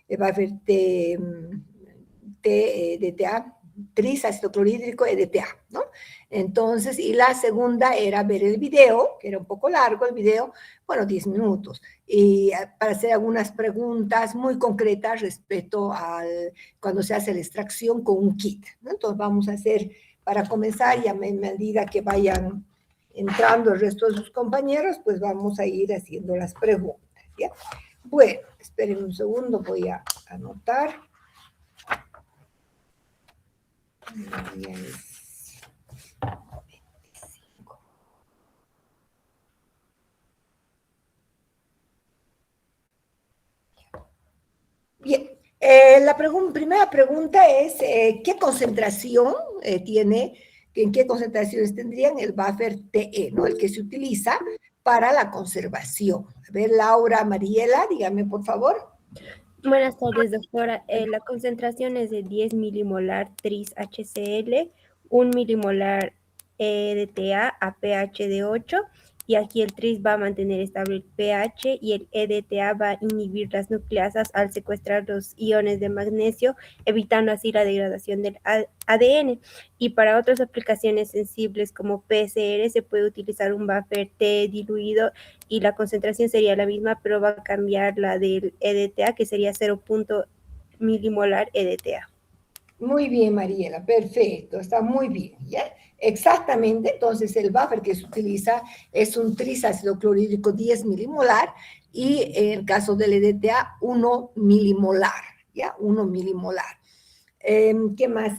buffer DTA, trisácido clorhídrico EDTA, ¿no? Entonces, y la segunda era ver el video, que era un poco largo el video, bueno, 10 minutos, y para hacer algunas preguntas muy concretas respecto al cuando se hace la extracción con un kit, ¿no? Entonces, vamos a hacer, para comenzar, y a medida que vayan entrando el resto de sus compañeros, pues vamos a ir haciendo las preguntas, ¿ya? Bueno, esperen un segundo, voy a anotar. Bien, la primera pregunta es, ¿qué concentración tiene, en qué concentraciones tendrían el buffer TE, ¿no? El que se utiliza para la conservación. A ver, Laura, Mariela, dígame por favor. Buenas tardes, doctora. La concentración es de 10 milimolar tris HCl, 1 milimolar EDTA a pH de 8, y aquí el tris va a mantener estable el pH y el EDTA va a inhibir las nucleasas al secuestrar los iones de magnesio, evitando así la degradación del ADN. Y para otras aplicaciones sensibles como PCR se puede utilizar un buffer T diluido y la concentración sería la misma, pero va a cambiar la del EDTA, que sería 0. milimolar EDTA. Muy bien, Mariela, perfecto, está muy bien, ¿ya? Exactamente, entonces el buffer que se utiliza es un trisácido clorhídrico 10 milimolar y en el caso del EDTA 1 milimolar, ¿ya? 1 milimolar. ¿Qué más?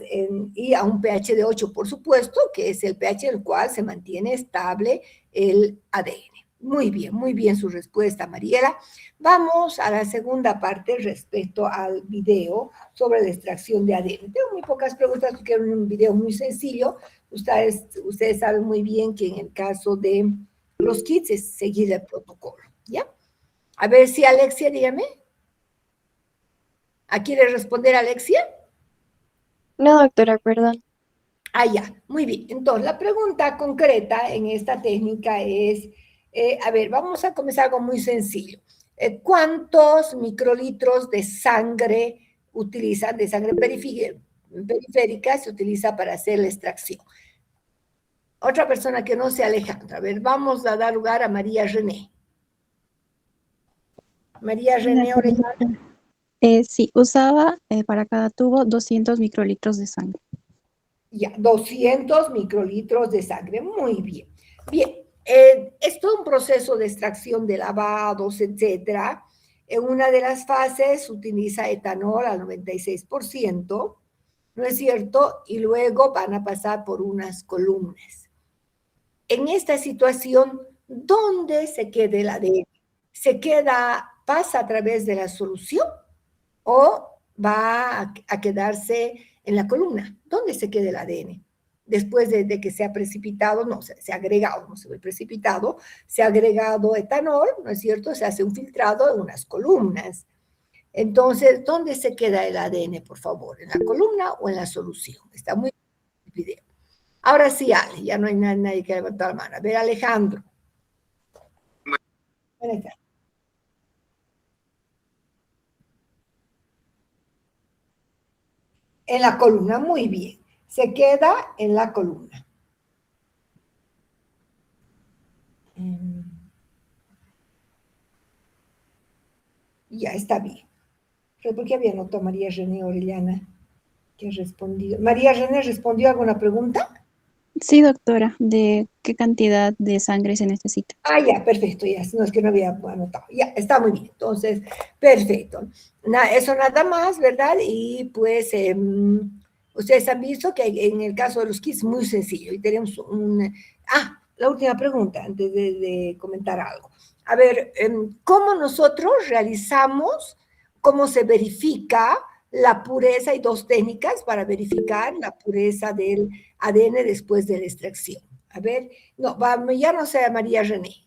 Y a un pH de 8, por supuesto, que es el pH en el cual se mantiene estable el ADN. Muy bien su respuesta, Mariela. Vamos a la segunda parte respecto al video sobre la extracción de ADN. Tengo muy pocas preguntas porque es un video muy sencillo. Ustedes saben muy bien que en el caso de los kits es seguir el protocolo, ¿ya? A ver si Alexia, dígame. ¿A quiere responder Alexia? No, doctora, perdón. Ah, ya, muy bien. Entonces, la pregunta concreta en esta técnica es, a ver, vamos a comenzar algo muy sencillo. ¿Cuántos microlitros de sangre utilizan, de sangre periférica se utiliza para hacer la extracción? Otra persona que no sea Alejandra. A ver, vamos a dar lugar a María René. María René Orellana. Sí, usaba para cada tubo 200 microlitros de sangre. Ya, 200 microlitros de sangre. Muy bien. Bien, es todo un proceso de extracción de lavados, etcétera. En una de las fases utiliza etanol al 96%, ¿no es cierto? Y luego van a pasar por unas columnas. En esta situación, ¿dónde se queda el ADN? ¿Pasa a través de la solución o va a quedarse en la columna? ¿Dónde se queda el ADN? Después de que se ha precipitado, no, se ha agregado, no se ve precipitado, se ha agregado etanol, ¿no es cierto? Se hace un filtrado en unas columnas. Entonces, ¿dónde se queda el ADN, por favor? ¿En la columna o en la solución? Está muy bien el video. Ahora sí, Ale, ya no hay nadie que levantó la mano. A ver, Alejandro. En la columna, muy bien. Se queda en la columna. Ya está bien. ¿Por qué había notado María René Orellana? ¿Qué ha respondido? ¿María René respondió alguna pregunta? Sí, doctora, ¿de qué cantidad de sangre se necesita? Ah, ya, perfecto, ya, no es que no había anotado, ya, está muy bien, entonces, perfecto. Eso nada más, ¿verdad? Y pues, ustedes han visto que en el caso de los kits, muy sencillo, y tenemos la última pregunta, antes de comentar algo. A ver, ¿cómo nosotros realizamos, cómo se verifica la pureza? Hay dos técnicas para verificar la pureza del ADN después de la extracción. A ver, no, ya no sea María René.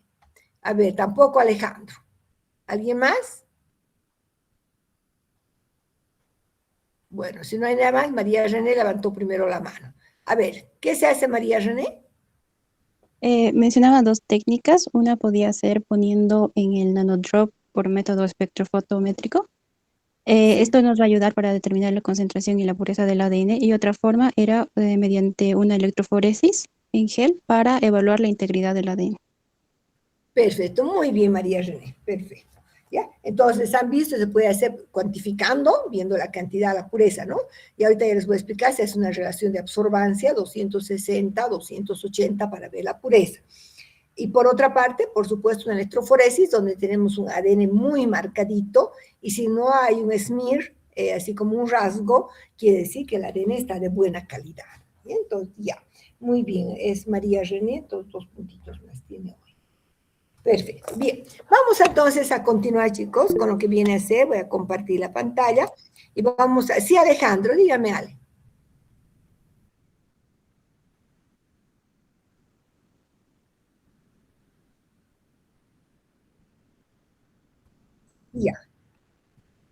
A ver, tampoco Alejandro. ¿Alguien más? Bueno, si no hay nada más, María René levantó primero la mano. A ver, ¿qué se hace María René? Mencionaba dos técnicas. Una podía ser poniendo en el nanodrop por método espectrofotométrico. Esto nos va a ayudar para determinar la concentración y la pureza del ADN. Y otra forma era mediante una electroforesis en gel para evaluar la integridad del ADN. Perfecto, muy bien, María René, perfecto. ¿Ya? Entonces, han visto, se puede hacer cuantificando, viendo la cantidad, la pureza, ¿no? Y ahorita ya les voy a explicar si es una relación de absorbancia, 260, 280 para ver la pureza. Y por otra parte, por supuesto, una electroforesis, donde tenemos un ADN muy marcadito, y si no hay un smear, así como un rasgo, quiere decir que el ADN está de buena calidad. ¿Sí? Entonces, ya, muy bien, es María René, todos 2 puntitos más tiene hoy. Perfecto, bien. Vamos entonces a continuar, chicos, con lo que viene a ser. Voy a compartir la pantalla y vamos a... Sí, Alejandro, dígame, Ale. Ya.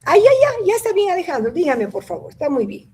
Ah, ya está bien, Alejandro. Dígame, por favor, está muy bien.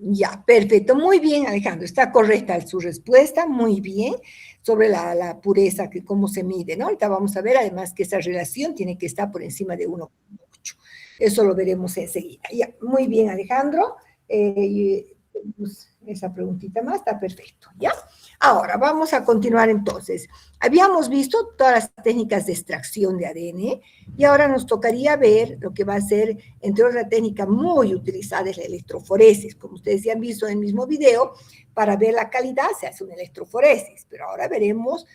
Ya, perfecto. Muy bien, Alejandro. Está correcta su respuesta. Muy bien. Sobre la pureza, que cómo se mide, ¿no? Ahorita vamos a ver, además, que esa relación tiene que estar por encima de 1,8. Eso lo veremos enseguida. Ya, muy bien, Alejandro. Pues, esa preguntita más está perfecto, ¿ya? Ahora, vamos a continuar entonces. Habíamos visto todas las técnicas de extracción de ADN y ahora nos tocaría ver lo que va a ser, entre otras técnicas muy utilizadas, la electroforesis. Como ustedes ya han visto en el mismo video, para ver la calidad se hace una electroforesis, pero ahora veremos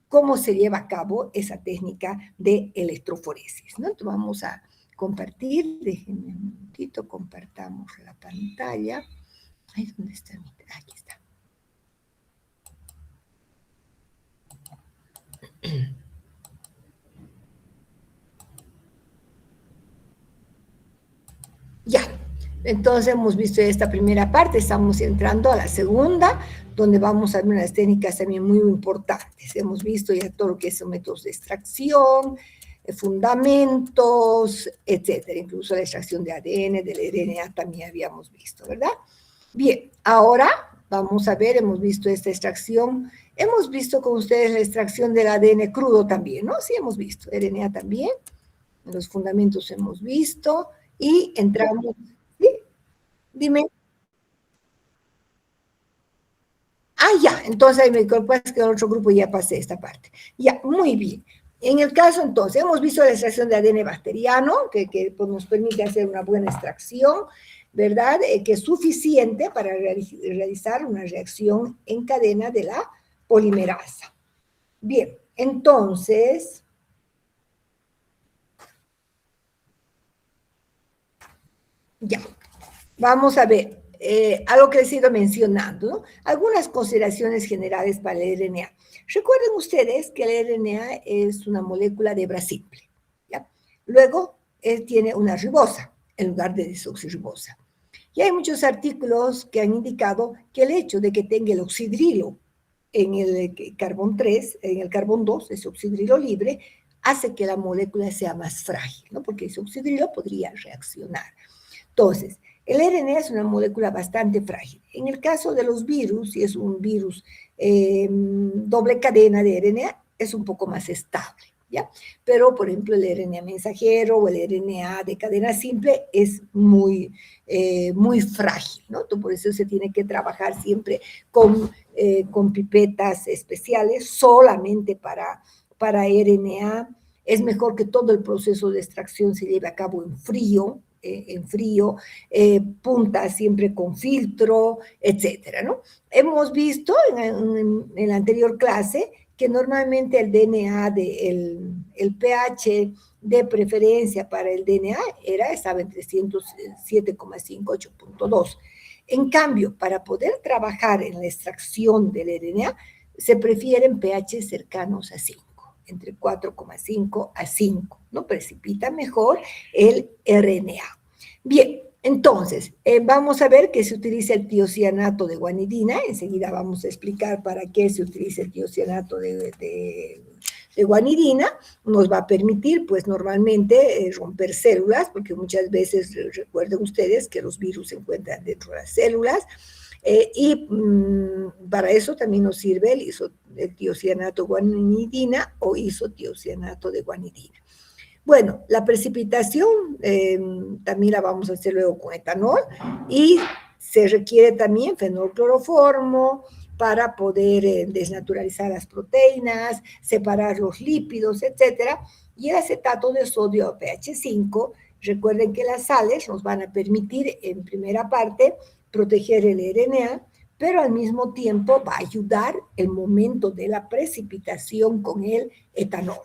cómo se lleva a cabo esa técnica de electroforesis, ¿no? Entonces vamos a compartir, déjenme un momentito, compartamos la pantalla. Ay, ¿dónde está? Aquí está. Ya, entonces hemos visto esta primera parte, estamos entrando a la segunda, donde vamos a ver unas técnicas también muy importantes. Hemos visto ya todo lo que son métodos de extracción, fundamentos, etcétera. Incluso la extracción de ADN, del RNA también habíamos visto, ¿verdad? Bien, ahora vamos a ver, hemos visto esta extracción, hemos visto con ustedes la extracción del ADN crudo también, ¿no? Sí, hemos visto, RNA también, los fundamentos hemos visto, y entramos, ¿sí? Dime. Ah, ya, entonces ahí me disculpas que en otro grupo ya pasé esta parte. Ya, muy bien. En el caso, entonces, hemos visto la extracción de ADN bacteriano, que pues, nos permite hacer una buena extracción, ¿verdad? Que es suficiente para realizar una reacción en cadena de la polimerasa. Bien, entonces, ya, vamos a ver, algo que les he ido mencionando, ¿no? Algunas consideraciones generales para el RNA. Recuerden ustedes que el RNA es una molécula de hebra simple, ¿ya? Luego, él tiene una ribosa en lugar de desoxirribosa. Y hay muchos artículos que han indicado que el hecho de que tenga el oxidrilo en el carbón 3, en el carbón 2, ese oxidrilo libre, hace que la molécula sea más frágil, ¿no? Porque ese oxidrilo podría reaccionar. Entonces, el RNA es una molécula bastante frágil. En el caso de los virus, si es un virus doble cadena de RNA, es un poco más estable, ¿ya? Pero, por ejemplo, el RNA mensajero o el RNA de cadena simple es muy frágil, ¿no? Entonces, por eso se tiene que trabajar siempre con pipetas especiales solamente para RNA. Es mejor que todo el proceso de extracción se lleve a cabo en frío, en frío, punta siempre con filtro, etcétera, ¿no? Hemos visto en la anterior clase que normalmente el DNA, el pH de preferencia para el DNA estaba en 307,5, 8.2. En cambio, para poder trabajar en la extracción del RNA, se prefieren pH cercanos a 5, entre 4,5 a 5, ¿no? Precipita mejor el RNA. Bien, entonces, vamos a ver que se utiliza el tiocianato de guanidina. Enseguida vamos a explicar para qué se utiliza el tiocianato de guanidina. Nos va a permitir, pues, normalmente romper células, porque muchas veces, recuerden ustedes que los virus se encuentran dentro de las células, y para eso también nos sirve el tiocianato de guanidina o isotiocianato de guanidina. Bueno, la precipitación también la vamos a hacer luego con etanol y se requiere también fenolcloroformo para poder desnaturalizar las proteínas, separar los lípidos, etcétera. Y el acetato de sodio a pH 5, recuerden que las sales nos van a permitir, en primera parte, proteger el RNA, pero al mismo tiempo va a ayudar el momento de la precipitación con el etanol.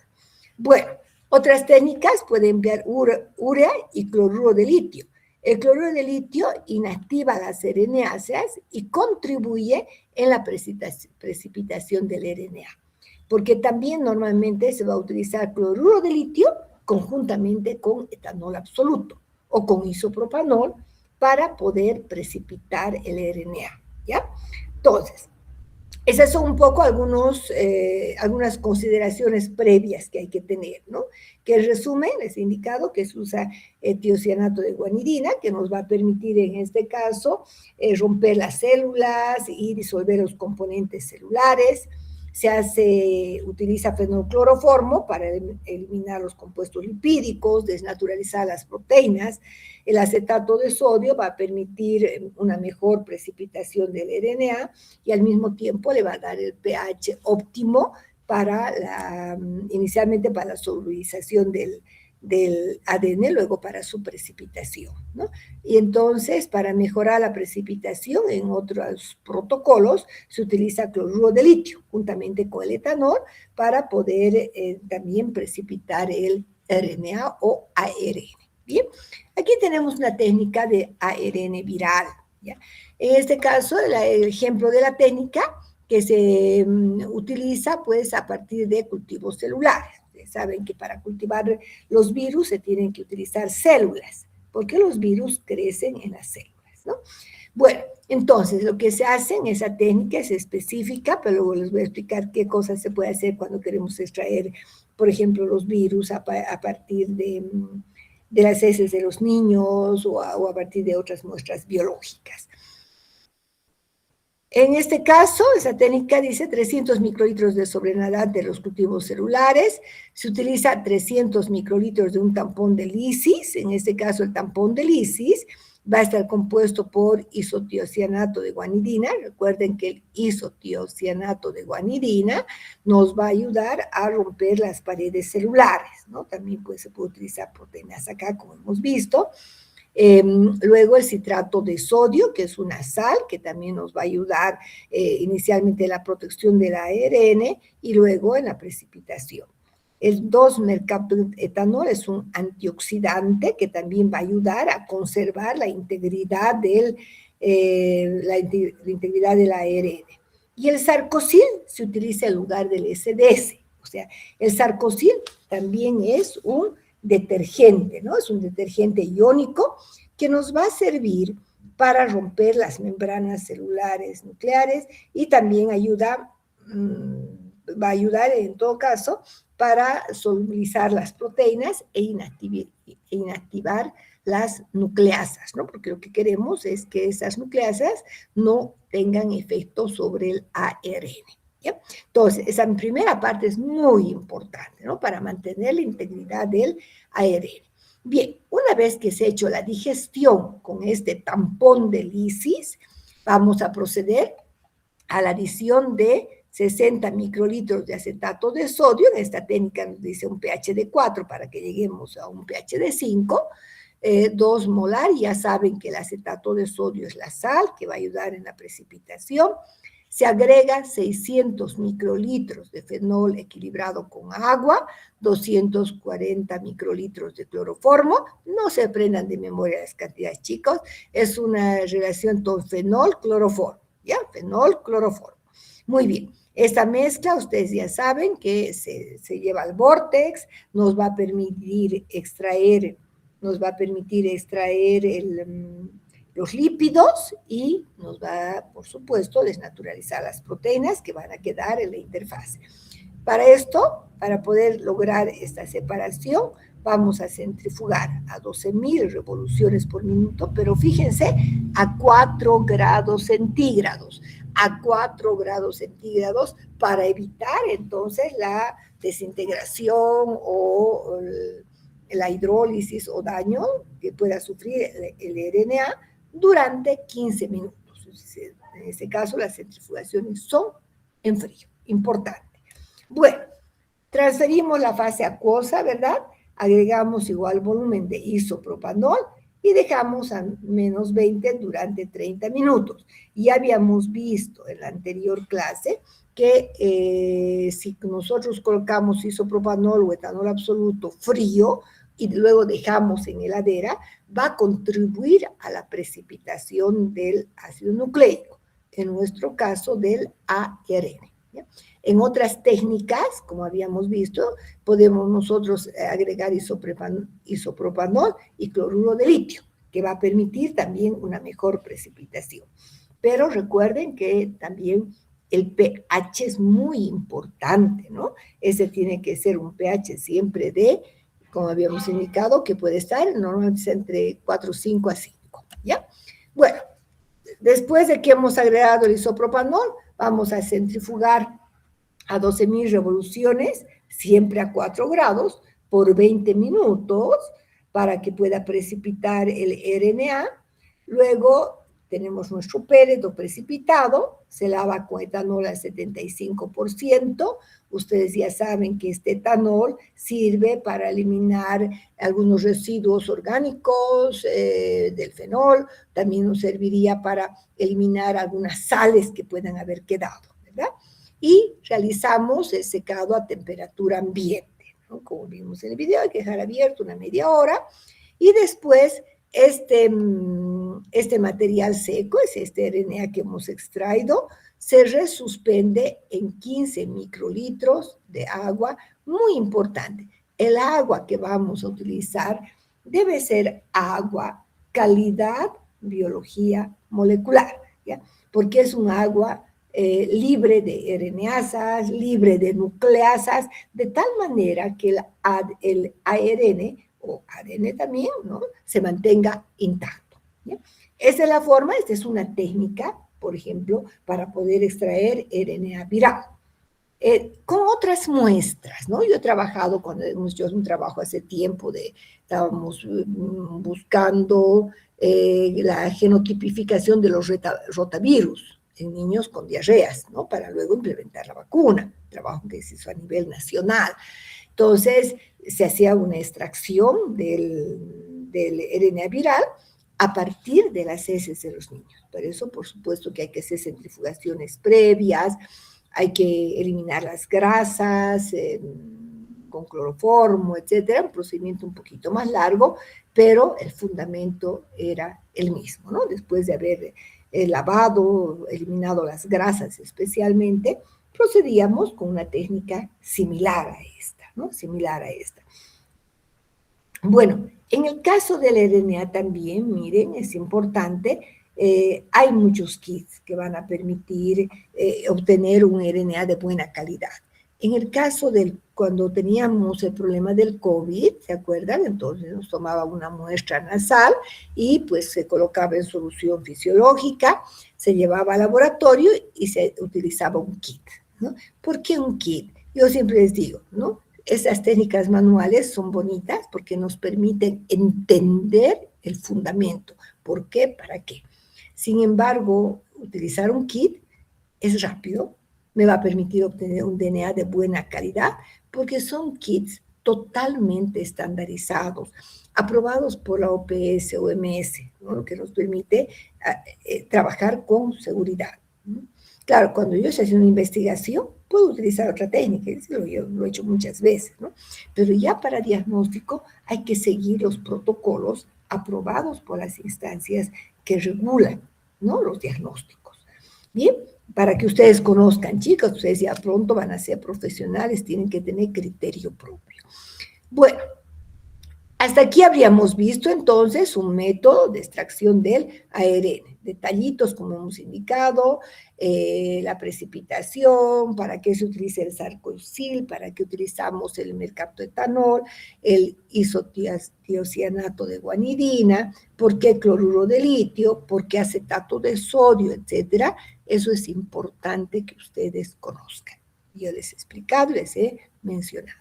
Bueno, otras técnicas pueden emplear urea y cloruro de litio. El cloruro de litio inactiva las RNáceas y contribuye en la precipitación del RNA, porque también normalmente se va a utilizar cloruro de litio conjuntamente con etanol absoluto o con isopropanol para poder precipitar el RNA, ¿ya? Entonces, esas son un poco algunas consideraciones previas que hay que tener, ¿no? Que en resumen, les he indicado que se usa tiocianato de guanidina, que nos va a permitir en este caso romper las células y disolver los componentes celulares. Utiliza fenolcloroformo para eliminar los compuestos lipídicos, desnaturalizar las proteínas. El acetato de sodio va a permitir una mejor precipitación del RNA y al mismo tiempo le va a dar el pH óptimo inicialmente para la solubilización del ADN, luego para su precipitación, ¿no? Y entonces, para mejorar la precipitación en otros protocolos, se utiliza cloruro de litio, juntamente con el etanol, para poder también precipitar el RNA o ARN. Bien, aquí tenemos una técnica de ARN viral, ¿ya? En este caso, el ejemplo de la técnica que se utiliza, pues, a partir de cultivos celulares. Saben que para cultivar los virus se tienen que utilizar células, porque los virus crecen en las células, ¿no? Bueno, entonces lo que se hace en esa técnica es específica, pero luego les voy a explicar qué cosas se puede hacer cuando queremos extraer, por ejemplo, los virus a partir de las heces de los niños o a partir de otras muestras biológicas. En este caso, esa técnica dice 300 microlitros de sobrenadante de los cultivos celulares, se utiliza 300 microlitros de un tampón de lisis, en este caso el tampón de lisis va a estar compuesto por isotiocianato de guanidina. Recuerden que el isotiocianato de guanidina nos va a ayudar a romper las paredes celulares, ¿no? También pues, se puede utilizar proteínas acá, como hemos visto. Luego el citrato de sodio, que es una sal, que también nos va a ayudar inicialmente en la protección del ARN y luego en la precipitación. El 2-mercaptoetanol es un antioxidante que también va a ayudar a conservar la integridad del ARN. Y el sarcosil se utiliza en lugar del SDS. O sea, el sarcosil también es un detergente, ¿no? Es un detergente iónico que nos va a servir para romper las membranas celulares nucleares y también va a ayudar en todo caso para solubilizar las proteínas e inactivar las nucleasas, ¿no? Porque lo que queremos es que esas nucleasas no tengan efecto sobre el ARN. ¿Ya? Entonces, esa primera parte es muy importante, ¿no? Para mantener la integridad del ARN. Bien, una vez que se ha hecho la digestión con este tampón de lisis, vamos a proceder a la adición de 60 microlitros de acetato de sodio. En esta técnica nos dice un pH de 4 para que lleguemos a un pH de 5. 2 molar, ya saben que el acetato de sodio es la sal que va a ayudar en la precipitación. Se agrega 600 microlitros de fenol equilibrado con agua, 240 microlitros de cloroformo. No se aprendan de memoria las cantidades, chicos. Es una relación fenol-cloroformo, ¿ya? Fenol-cloroformo. Muy bien. Esta mezcla, ustedes ya saben que se lleva al vórtex, nos va a permitir extraer los lípidos y nos va, por supuesto, a desnaturalizar las proteínas que van a quedar en la interfase. Para esto, para poder lograr esta separación, vamos a centrifugar a 12.000 revoluciones por minuto, pero fíjense, a 4 grados centígrados. A 4 grados centígrados para evitar entonces la desintegración o la hidrólisis o daño que pueda sufrir el RNA durante 15 minutos. En este caso, las centrifugaciones son en frío. Importante. Bueno, transferimos la fase acuosa, ¿verdad? Agregamos igual volumen de isopropanol y dejamos a menos 20 durante 30 minutos. Y habíamos visto en la anterior clase que si nosotros colocamos isopropanol o etanol absoluto frío y luego dejamos en heladera, va a contribuir a la precipitación del ácido nucleico, en nuestro caso del ARN. ¿Ya? En otras técnicas, como habíamos visto, podemos nosotros agregar isopropanol y cloruro de litio, que va a permitir también una mejor precipitación. Pero recuerden que también el pH es muy importante, ¿no? Ese tiene que ser un pH siempre de, como habíamos indicado, que puede estar normalmente entre 4,5 a 5, ¿ya? Bueno, después de que hemos agregado el isopropanol, vamos a centrifugar a 12.000 revoluciones, siempre a 4 grados, por 20 minutos, para que pueda precipitar el RNA. Luego tenemos nuestro péredo precipitado, se lava con etanol al 75%. Ustedes ya saben que este etanol sirve para eliminar algunos residuos orgánicos del fenol, también nos serviría para eliminar algunas sales que puedan haber quedado, ¿verdad? Y realizamos el secado a temperatura ambiente, ¿no? Como vimos en el video, hay que dejar abierto una media hora, y después este material seco, es este RNA que hemos extraído, se resuspende en 15 microlitros de agua. Muy importante, el agua que vamos a utilizar debe ser agua calidad biología molecular, ¿ya? Porque es un agua libre de RNasas, libre de nucleasas, de tal manera que el ARN o ADN también, ¿no?, se mantenga intacto, ¿ya? Esa es la forma, esta es una técnica, por ejemplo, para poder extraer RNA viral. Con otras muestras, ¿no? Yo he trabajado, cuando hemos hecho un trabajo hace tiempo, estábamos buscando la genotipificación de los rotavirus en niños con diarreas, ¿no? Para luego implementar la vacuna, trabajo que se hizo a nivel nacional. Entonces, se hacía una extracción del RNA viral a partir de las heces de los niños. Por eso, por supuesto, que hay que hacer centrifugaciones previas, hay que eliminar las grasas con cloroformo, etcétera, un procedimiento un poquito más largo, pero el fundamento era el mismo, ¿no? Después de haber lavado, eliminado las grasas especialmente, procedíamos con una técnica similar a esta, ¿no? Similar a esta. Bueno, en el caso del RNA también, miren, es importante, hay muchos kits que van a permitir obtener un RNA de buena calidad. En el caso cuando teníamos el problema del COVID, ¿se acuerdan? Entonces nos tomaba una muestra nasal y pues se colocaba en solución fisiológica, se llevaba al laboratorio y se utilizaba un kit, ¿no? ¿Por qué un kit? Yo siempre les digo, ¿no? Esas técnicas manuales son bonitas porque nos permiten entender el fundamento. ¿Por qué? ¿Para qué? Sin embargo, utilizar un kit es rápido, me va a permitir obtener un DNA de buena calidad porque son kits totalmente estandarizados, aprobados por la OPS, OMS, ¿no? Lo que nos permite trabajar con seguridad. Claro, cuando yo estoy haciendo una investigación, puedo utilizar otra técnica, yo lo he hecho muchas veces, ¿no? Pero ya para diagnóstico hay que seguir los protocolos aprobados por las instancias que regulan, ¿no?, los diagnósticos. Bien, para que ustedes conozcan, chicos, ustedes ya pronto van a ser profesionales, tienen que tener criterio propio. Bueno, hasta aquí habríamos visto entonces un método de extracción del ARN. Detallitos como hemos indicado, la precipitación, para qué se utiliza el sarcoisil, para qué utilizamos el mercaptoetanol, el isotiocianato de guanidina, por qué cloruro de litio, por qué acetato de sodio, etcétera. Eso es importante que ustedes conozcan. Yo les he explicado, les he mencionado.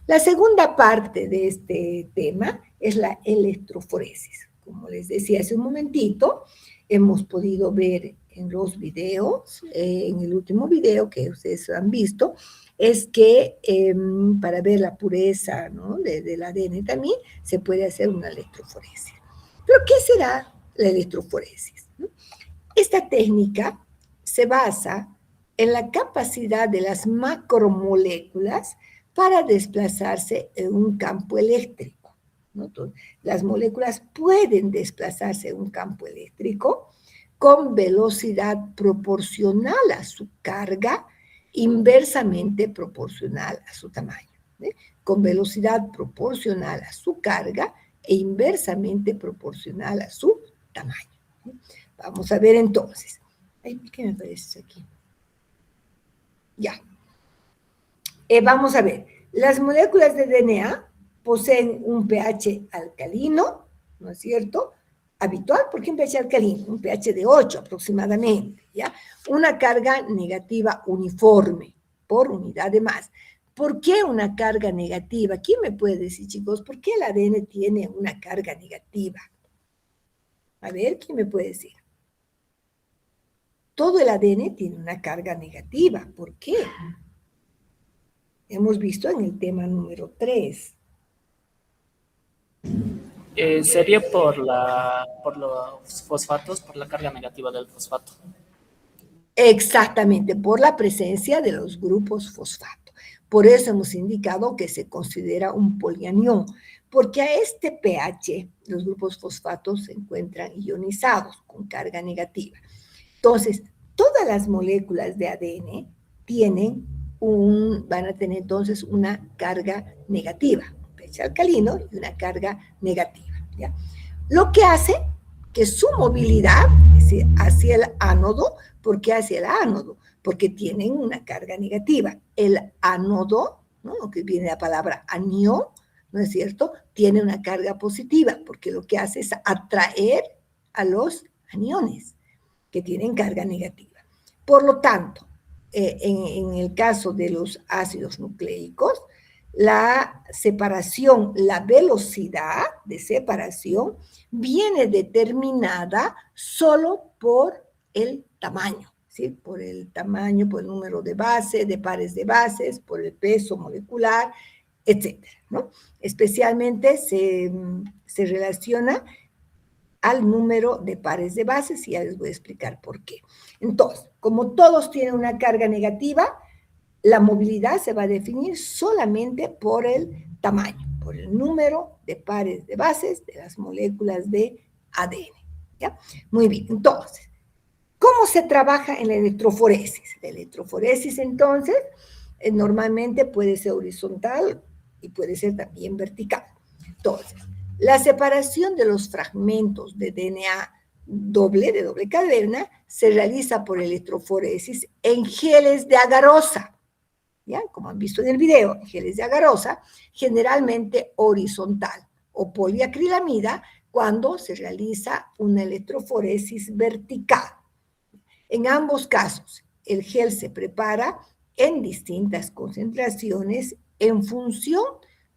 La segunda parte de este tema es la electroforesis. Como les decía hace un momentito, hemos podido ver en los videos, en el último video que ustedes han visto, es que para ver la pureza, ¿no?, del ADN también se puede hacer una electroforesis. ¿Pero qué será la electroforesis? Esta técnica se basa en la capacidad de las macromoléculas para desplazarse en un campo eléctrico, ¿no? Entonces, las moléculas pueden desplazarse en un campo eléctrico con velocidad proporcional a su carga, inversamente proporcional a su tamaño, ¿eh? Con velocidad proporcional a su carga e inversamente proporcional a su tamaño. Vamos a ver entonces. Ay, ¿qué me aparece aquí? Ya. Vamos a ver, las moléculas de DNA poseen un pH alcalino, ¿no es cierto?, habitual. ¿Por qué un pH alcalino? Un pH de 8 aproximadamente, ¿ya? Una carga negativa uniforme por unidad de masa. ¿Por qué una carga negativa? ¿Quién me puede decir, chicos, por qué el ADN tiene una carga negativa? A ver, ¿quién me puede decir? Todo el ADN tiene una carga negativa. ¿Por qué? Hemos visto en el tema número 3. Sería por los fosfatos, por la carga negativa del fosfato. Exactamente, por la presencia de los grupos fosfato. Por eso hemos indicado que se considera un polianión, porque a este pH los grupos fosfatos se encuentran ionizados con carga negativa. Entonces, todas las moléculas de ADN van a tener entonces una carga negativa, un pH alcalino y una carga negativa, ¿ya? Lo que hace que su movilidad es hacia el ánodo. ¿Por qué hacia el ánodo? Porque tienen una carga negativa. El ánodo, ¿no?, lo que viene de la palabra anión, ¿no es cierto?, tiene una carga positiva, porque lo que hace es atraer a los aniones que tienen carga negativa. Por lo tanto, en el caso de los ácidos nucleicos, la separación, la velocidad de separación viene determinada solo por el tamaño, ¿sí? Por el tamaño, por el número de bases, de pares de bases, por el peso molecular, etcétera, ¿no? Especialmente se relaciona al número de pares de bases, y ya les voy a explicar por qué. Entonces, como todos tienen una carga negativa, la movilidad se va a definir solamente por el tamaño, por el número de pares de bases de las moléculas de ADN, ¿ya? Muy bien, entonces, ¿cómo se trabaja en la electroforesis? La electroforesis, entonces, normalmente puede ser horizontal y puede ser también vertical. Entonces, la separación de los fragmentos de DNA de doble cadena se realiza por electroforesis en geles de agarosa, ¿ya? Como han visto en el video, geles de agarosa, generalmente horizontal, o poliacrilamida cuando se realiza una electroforesis vertical. En ambos casos, el gel se prepara en distintas concentraciones en función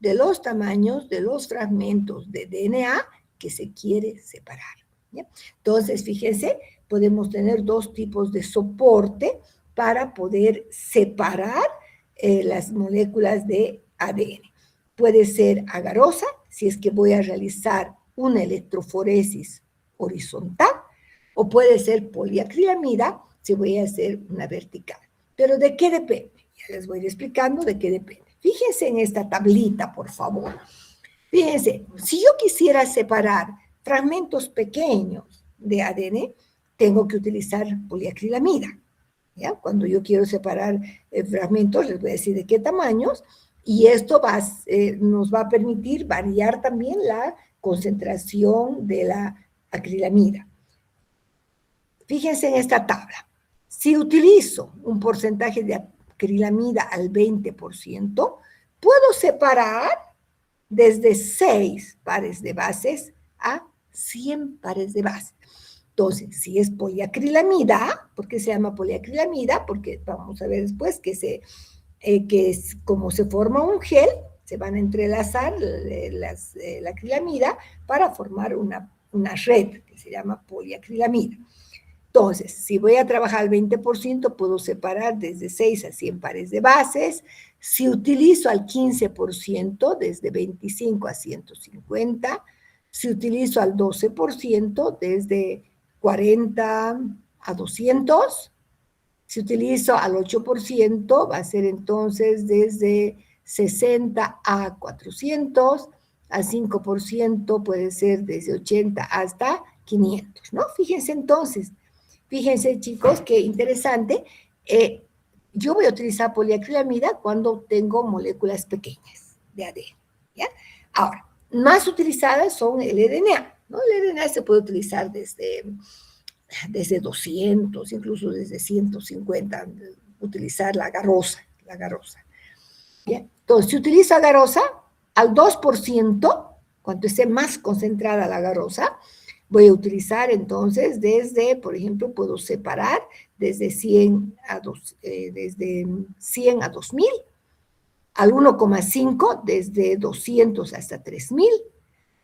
de los tamaños de los fragmentos de DNA que se quiere separar, ¿ya? Entonces, fíjense, podemos tener dos tipos de soporte para poder separar las moléculas de ADN. Puede ser agarosa, si es que voy a realizar una electroforesis horizontal, o puede ser poliacrilamida, si voy a hacer una vertical. ¿Pero de qué depende? Ya les voy a ir explicando de qué depende. Fíjense en esta tablita, por favor. Fíjense, si yo quisiera separar fragmentos pequeños de ADN, tengo que utilizar poliacrilamida. ¿Ya? Cuando yo quiero separar fragmentos, les voy a decir de qué tamaños, y esto nos va a permitir variar también la concentración de la acrilamida. Fíjense en esta tabla. Si utilizo un porcentaje de acrilamida al 20%, puedo separar desde 6 pares de bases a 100 pares de bases. Entonces, si es poliacrilamida, ¿por qué se llama poliacrilamida? Porque vamos a ver después que como se forma un gel, se van a entrelazar la acrilamida para formar una red que se llama poliacrilamida. Entonces, si voy a trabajar al 20%, puedo separar desde 6 a 100 pares de bases. Si utilizo al 15%, desde 25 a 150. Si utilizo al 12%, desde 40 a 200. Si utilizo al 8%, va a ser entonces desde 60 a 400. Al 5% puede ser desde 80 hasta 500, ¿no? Fíjense entonces. Fíjense, chicos, qué interesante. Yo voy a utilizar poliacrilamida cuando tengo moléculas pequeñas de ADN, ¿ya? Ahora, más utilizadas son el RNA, ¿no? El RNA se puede utilizar desde 200, incluso desde 150, utilizar la agarrosa. ¿Ya? Entonces, si utilizo agarrosa, al 2%, cuando esté más concentrada la agarrosa, voy a utilizar entonces por ejemplo, puedo separar desde 100 a 2000, al 1,5 desde 200 hasta 3000,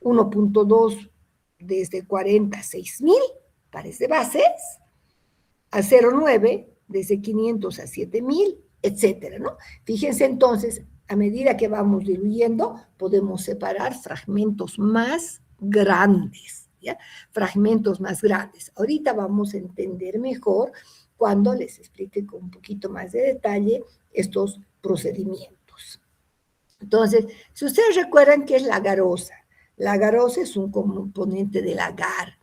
1,2 desde 40 a 6000 pares de bases, a 0,9 desde 500 a 7000, etcétera, ¿no? Fíjense entonces, a medida que vamos diluyendo, podemos separar fragmentos más grandes. ¿Ya? Fragmentos más grandes. Ahorita vamos a entender mejor cuando les explique con un poquito más de detalle estos procedimientos. Entonces, si ustedes recuerdan qué es la agarosa es un componente del agar.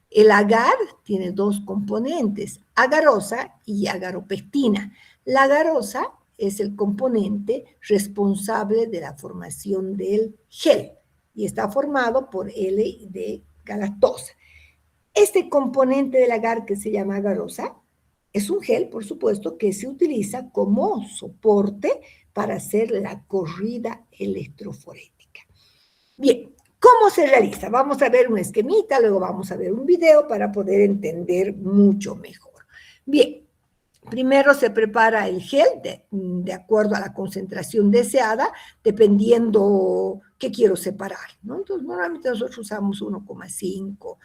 El agar tiene dos componentes, agarosa y agaropectina. La agarosa es el componente responsable de la formación del gel y está formado por L de galactosa. Este componente del agar que se llama agarosa es un gel, por supuesto, que se utiliza como soporte para hacer la corrida electroforética. Bien, ¿cómo se realiza? Vamos a ver un esquemita, luego vamos a ver un video para poder entender mucho mejor. Bien, primero se prepara el gel de acuerdo a la concentración deseada, dependiendo qué quiero separar, ¿no? Entonces, normalmente nosotros usamos 1,5.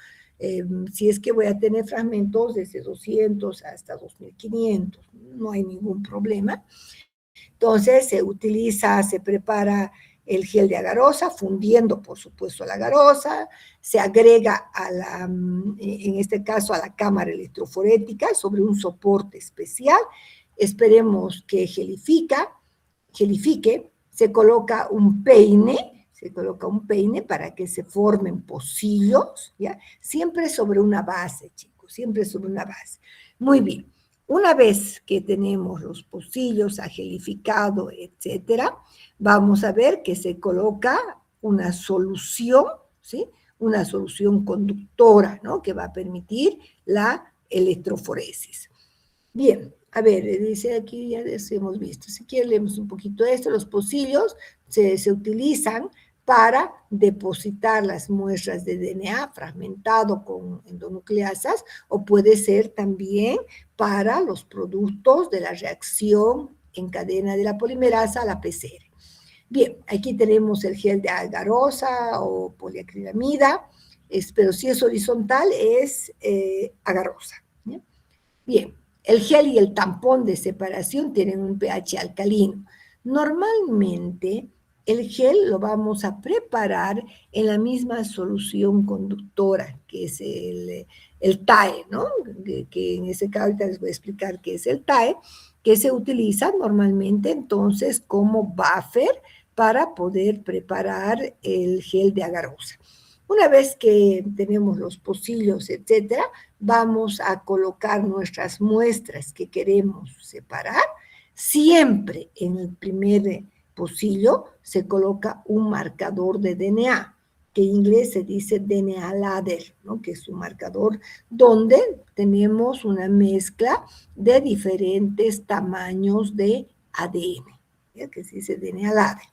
Si es que voy a tener fragmentos desde 200 hasta 2500, no hay ningún problema. Entonces, se prepara el gel de agarosa, fundiendo, por supuesto, la agarosa, se agrega en este caso, a la cámara electroforética sobre un soporte especial. Esperemos que gelifique, se coloca un peine para que se formen pocillos, ¿ya? Siempre sobre una base, chicos, siempre sobre una base. Muy bien. Una vez que tenemos los pocillos, ha gelificado, etcétera, vamos a ver que se coloca una solución, ¿sí? Una solución conductora, ¿no? Que va a permitir la electroforesis. Bien, a ver, dice aquí, ya hemos visto. Si quieren, leemos un poquito esto. Los pocillos se utilizan para depositar las muestras de DNA fragmentado con endonucleasas, o puede ser también para los productos de la reacción en cadena de la polimerasa a la PCR. Bien, aquí tenemos el gel de agarosa o poliacrilamida, pero si es horizontal es agarosa. ¿Ya? Bien, el gel y el tampón de separación tienen un pH alcalino. Normalmente, el gel lo vamos a preparar en la misma solución conductora, que es el TAE, ¿no? Que en ese caso ahorita les voy a explicar qué es el TAE, que se utiliza normalmente entonces como buffer para poder preparar el gel de agarosa. Una vez que tenemos los pocillos, etcétera, vamos a colocar nuestras muestras que queremos separar. Siempre en el primer pocillo se coloca un marcador de DNA, que en inglés se dice DNA ladder, ¿no? Que es un marcador donde tenemos una mezcla de diferentes tamaños de ADN, ¿ya? Que se dice DNA ladder.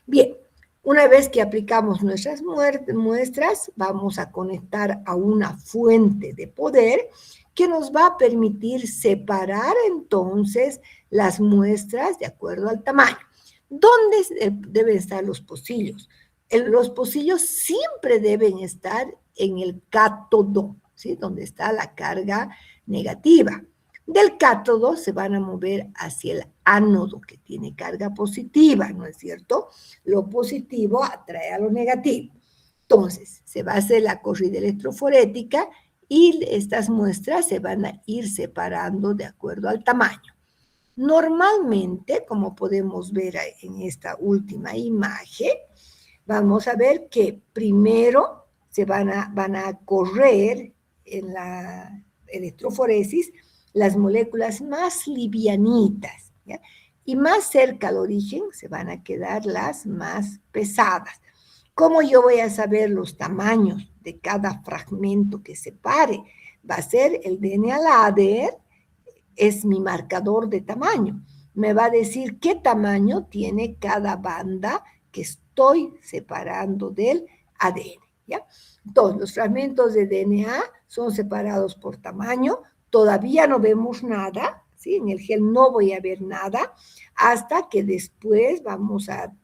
Bien, una vez que aplicamos nuestras muestras, vamos a conectar a una fuente de poder que nos va a permitir separar entonces las muestras de acuerdo al tamaño. ¿Dónde deben estar los pocillos? Los pocillos siempre deben estar en el cátodo, ¿sí? Donde está la carga negativa. Del cátodo se van a mover hacia el ánodo, que tiene carga positiva, ¿no es cierto? Lo positivo atrae a lo negativo. Entonces, se va a hacer la corrida electroforética y estas muestras se van a ir separando de acuerdo al tamaño. Normalmente, como podemos ver en esta última imagen, vamos a ver que primero se van a correr en la electroforesis las moléculas más livianitas, ¿ya? Y más cerca al origen se van a quedar las más pesadas. ¿Cómo yo voy a saber los tamaños de cada fragmento que separe? Va a ser el DNA ladder, es mi marcador de tamaño. Me va a decir qué tamaño tiene cada banda que estoy separando del ADN, ¿ya? Entonces, los fragmentos de DNA son separados por tamaño. Todavía no vemos nada, ¿sí? En el gel no voy a ver nada, hasta que después vamos a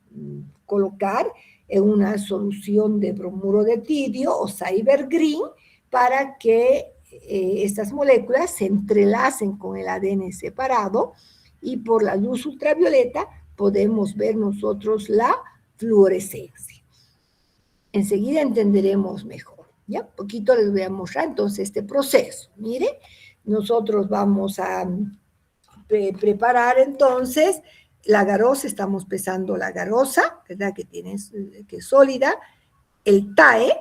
colocar en una solución de bromuro de tidio o Cyber Green para que estas moléculas se entrelacen con el ADN separado y por la luz ultravioleta podemos ver nosotros la fluorescencia. Enseguida entenderemos mejor, ¿ya? Poquito les voy a mostrar entonces este proceso. Mire, nosotros vamos a preparar entonces la garosa, estamos pesando la garosa, ¿verdad? Que es sólida, el TAE,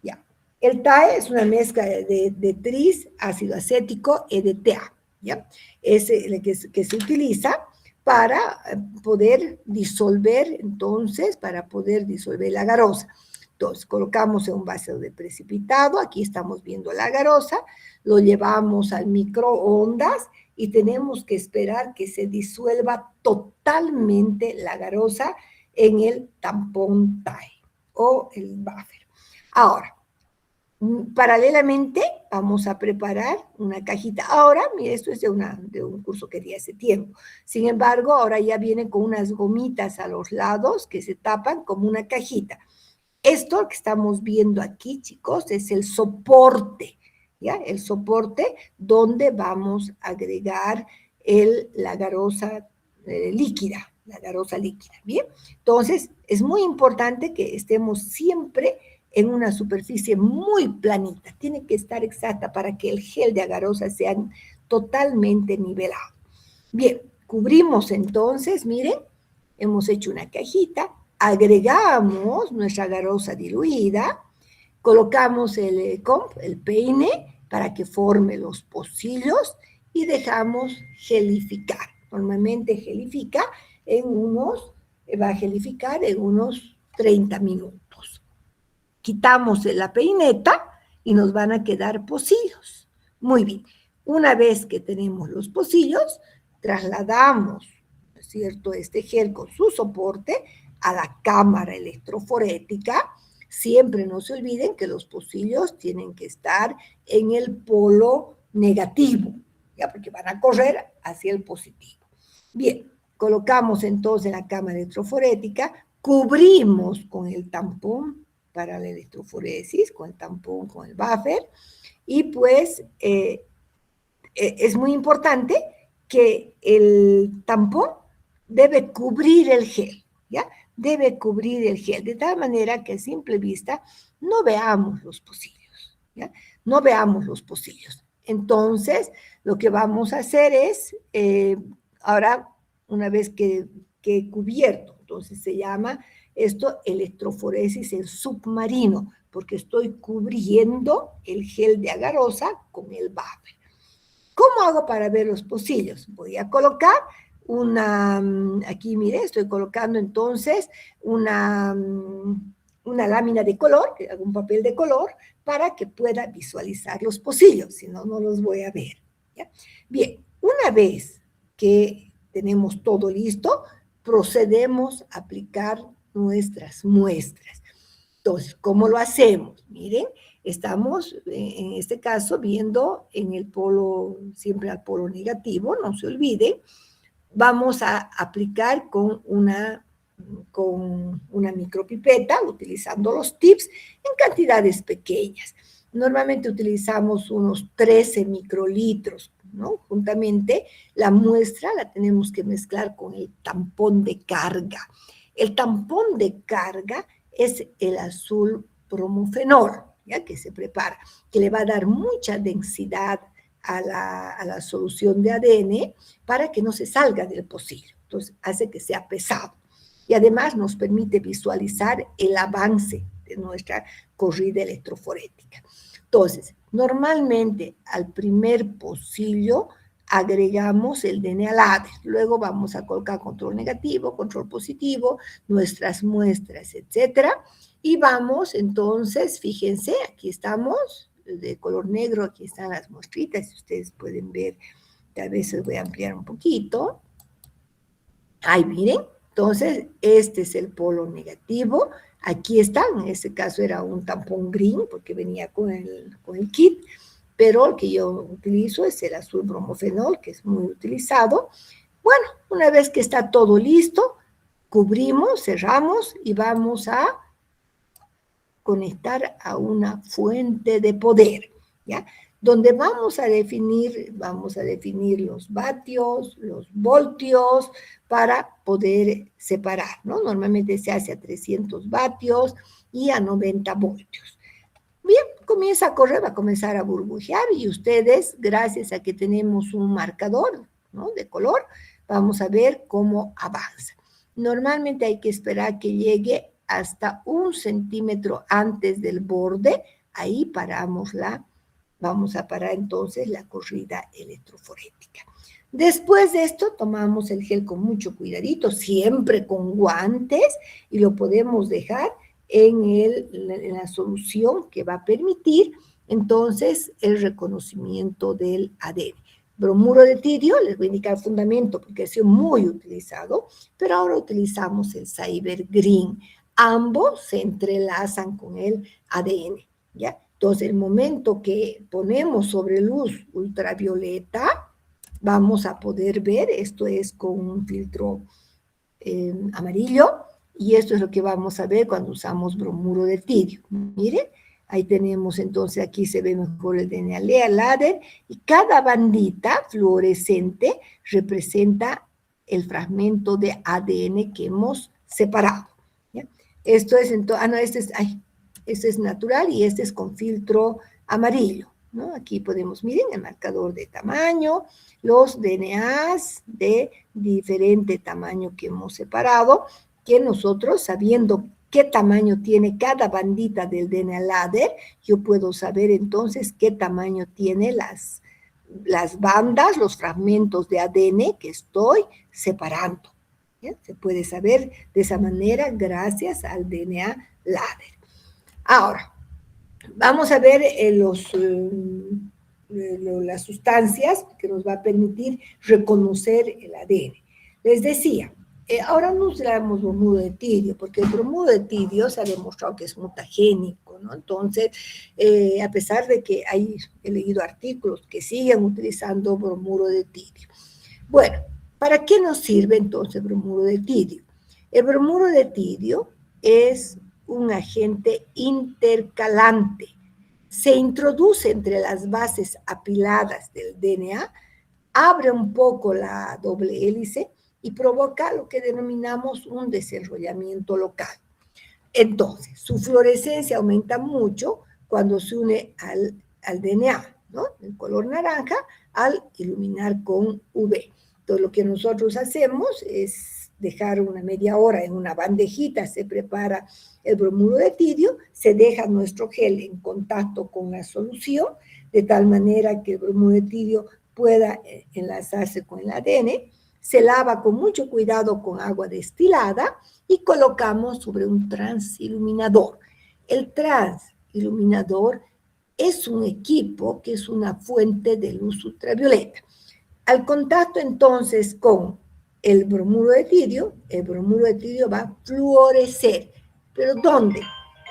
ya. El TAE es una mezcla de tris, ácido acético, EDTA, ¿ya? Es el que se utiliza para poder disolver, entonces, para poder disolver la garosa. Entonces, colocamos en un vaso de precipitado, aquí estamos viendo la garosa, lo llevamos al microondas y tenemos que esperar que se disuelva totalmente la garosa en el tampón TAE o el buffer. Ahora, paralelamente vamos a preparar una cajita. Ahora, mire, esto es de un curso que di hace tiempo. Sin embargo, ahora ya viene con unas gomitas a los lados que se tapan como una cajita. Esto que estamos viendo aquí, chicos, es el soporte, ¿ya? El soporte donde vamos a agregar la garosa líquida, ¿bien? Entonces, es muy importante que estemos siempre en una superficie muy planita. Tiene que estar exacta para que el gel de agarosa sea totalmente nivelado. Bien, cubrimos entonces, miren, hemos hecho una cajita, agregamos nuestra garosa diluida, colocamos el peine para que forme los pocillos y dejamos gelificar. Normalmente va a gelificar en unos 30 minutos. Quitamos la peineta y nos van a quedar pocillos. Muy bien. Una vez que tenemos los pocillos, trasladamos, ¿no es cierto?, este gel con su soporte a la cámara electroforética. Siempre no se olviden que los pocillos tienen que estar en el polo negativo, ¿ya? Porque van a correr hacia el positivo. Bien, colocamos entonces en la cámara electroforética, cubrimos con el tampón para la electroforesis, con el tampón, con el buffer, y pues es muy importante que el tampón debe cubrir el gel, ¿ya? Debe cubrir el gel, de tal manera que a simple vista no veamos los pocillos, ¿ya? No veamos los pocillos. Entonces, lo que vamos a hacer es, ahora, una vez que he cubierto, entonces se llama esto electroforesis en submarino, porque estoy cubriendo el gel de agarosa con el buffer. ¿Cómo hago para ver los pocillos? Voy a colocar aquí mire, estoy colocando entonces una lámina de color, un papel de color, para que pueda visualizar los pocillos, si no, no los voy a ver, ¿ya? Bien, una vez que tenemos todo listo, procedemos a aplicar nuestras muestras. Entonces, ¿cómo lo hacemos? Miren, estamos en este caso viendo en el polo, siempre al polo negativo, no se olviden. Vamos a aplicar con una micropipeta, utilizando los tips en cantidades pequeñas. Normalmente utilizamos unos 13 microlitros, ¿no? Juntamente la muestra la tenemos que mezclar con el tampón de carga. El tampón de carga es el azul bromofenol, ¿ya? Que se prepara, que le va a dar mucha densidad a la solución de ADN para que no se salga del pocillo. Entonces, hace que sea pesado. Y además nos permite visualizar el avance de nuestra corrida electroforética. Entonces, normalmente al primer pocillo agregamos el DNA LADER. Luego vamos a colocar control negativo, control positivo, nuestras muestras, etcétera. Y vamos entonces, fíjense, aquí estamos, de color negro, aquí están las muestritas, si ustedes pueden ver, tal vez les voy a ampliar un poquito. Ahí miren, entonces este es el polo negativo, aquí está, en este caso era un tampón green, porque venía con el kit, pero el que yo utilizo es el azul bromofenol, que es muy utilizado. Bueno, una vez que está todo listo, cubrimos, cerramos y vamos a conectar a una fuente de poder, ¿ya? Donde vamos a definir los vatios, los voltios, para poder separar, ¿no? Normalmente se hace a 300 vatios y a 90 voltios. Bien, comienza a correr, va a comenzar a burbujear y ustedes, gracias a que tenemos un marcador, ¿no? De color, vamos a ver cómo avanza. Normalmente hay que esperar que llegue hasta 1 centímetro antes del borde, ahí vamos a parar entonces la corrida electroforética. Después de esto, tomamos el gel con mucho cuidadito, siempre con guantes, y lo podemos dejar en la solución que va a permitir, entonces, el reconocimiento del ADN. Bromuro de tirio, les voy a indicar el fundamento porque ha sido muy utilizado, pero ahora utilizamos el Cyber Green. Ambos se entrelazan con el ADN, ¿ya? Entonces, el momento que ponemos sobre luz ultravioleta, vamos a poder ver, esto es con un filtro amarillo, y esto es lo que vamos a ver cuando usamos bromuro de tirio. Miren, ahí tenemos entonces, aquí se ve mejor el DNA LADER, y cada bandita fluorescente representa el fragmento de ADN que hemos separado. ¿Ya? Esto es, este es natural y este es con filtro amarillo, ¿no? Aquí podemos, miren, el marcador de tamaño, los DNAs de diferente tamaño que hemos separado, que nosotros, sabiendo qué tamaño tiene cada bandita del DNA LADER, yo puedo saber entonces qué tamaño tiene las bandas, los fragmentos de ADN que estoy separando. ¿Ya? Se puede saber de esa manera gracias al DNA LADER. Ahora, vamos a ver las sustancias que nos va a permitir reconocer el ADN. Les decía, ahora no usamos bromuro de tirio, porque el bromuro de tirio se ha demostrado que es mutagénico, ¿no? Entonces, a pesar de que he leído artículos que siguen utilizando bromuro de tirio. Bueno, ¿para qué nos sirve entonces el bromuro de tirio? El bromuro de tirio es un agente intercalante. se introduce entre las bases apiladas del DNA, abre un poco la doble hélice y provoca lo que denominamos un desenrollamiento local. Entonces, su fluorescencia aumenta mucho cuando se une al DNA, ¿no? El color naranja, al iluminar con UV. Entonces, lo que nosotros hacemos es dejar una media hora en una bandejita, se prepara el bromuro de tirio, se deja nuestro gel en contacto con la solución, de tal manera que el bromuro de tirio pueda enlazarse con el ADN, se lava con mucho cuidado con agua destilada y colocamos sobre un transiluminador. El transiluminador es un equipo que es una fuente de luz ultravioleta. Al contacto entonces con el bromuro de tirio va a fluorecer. ¿Pero dónde?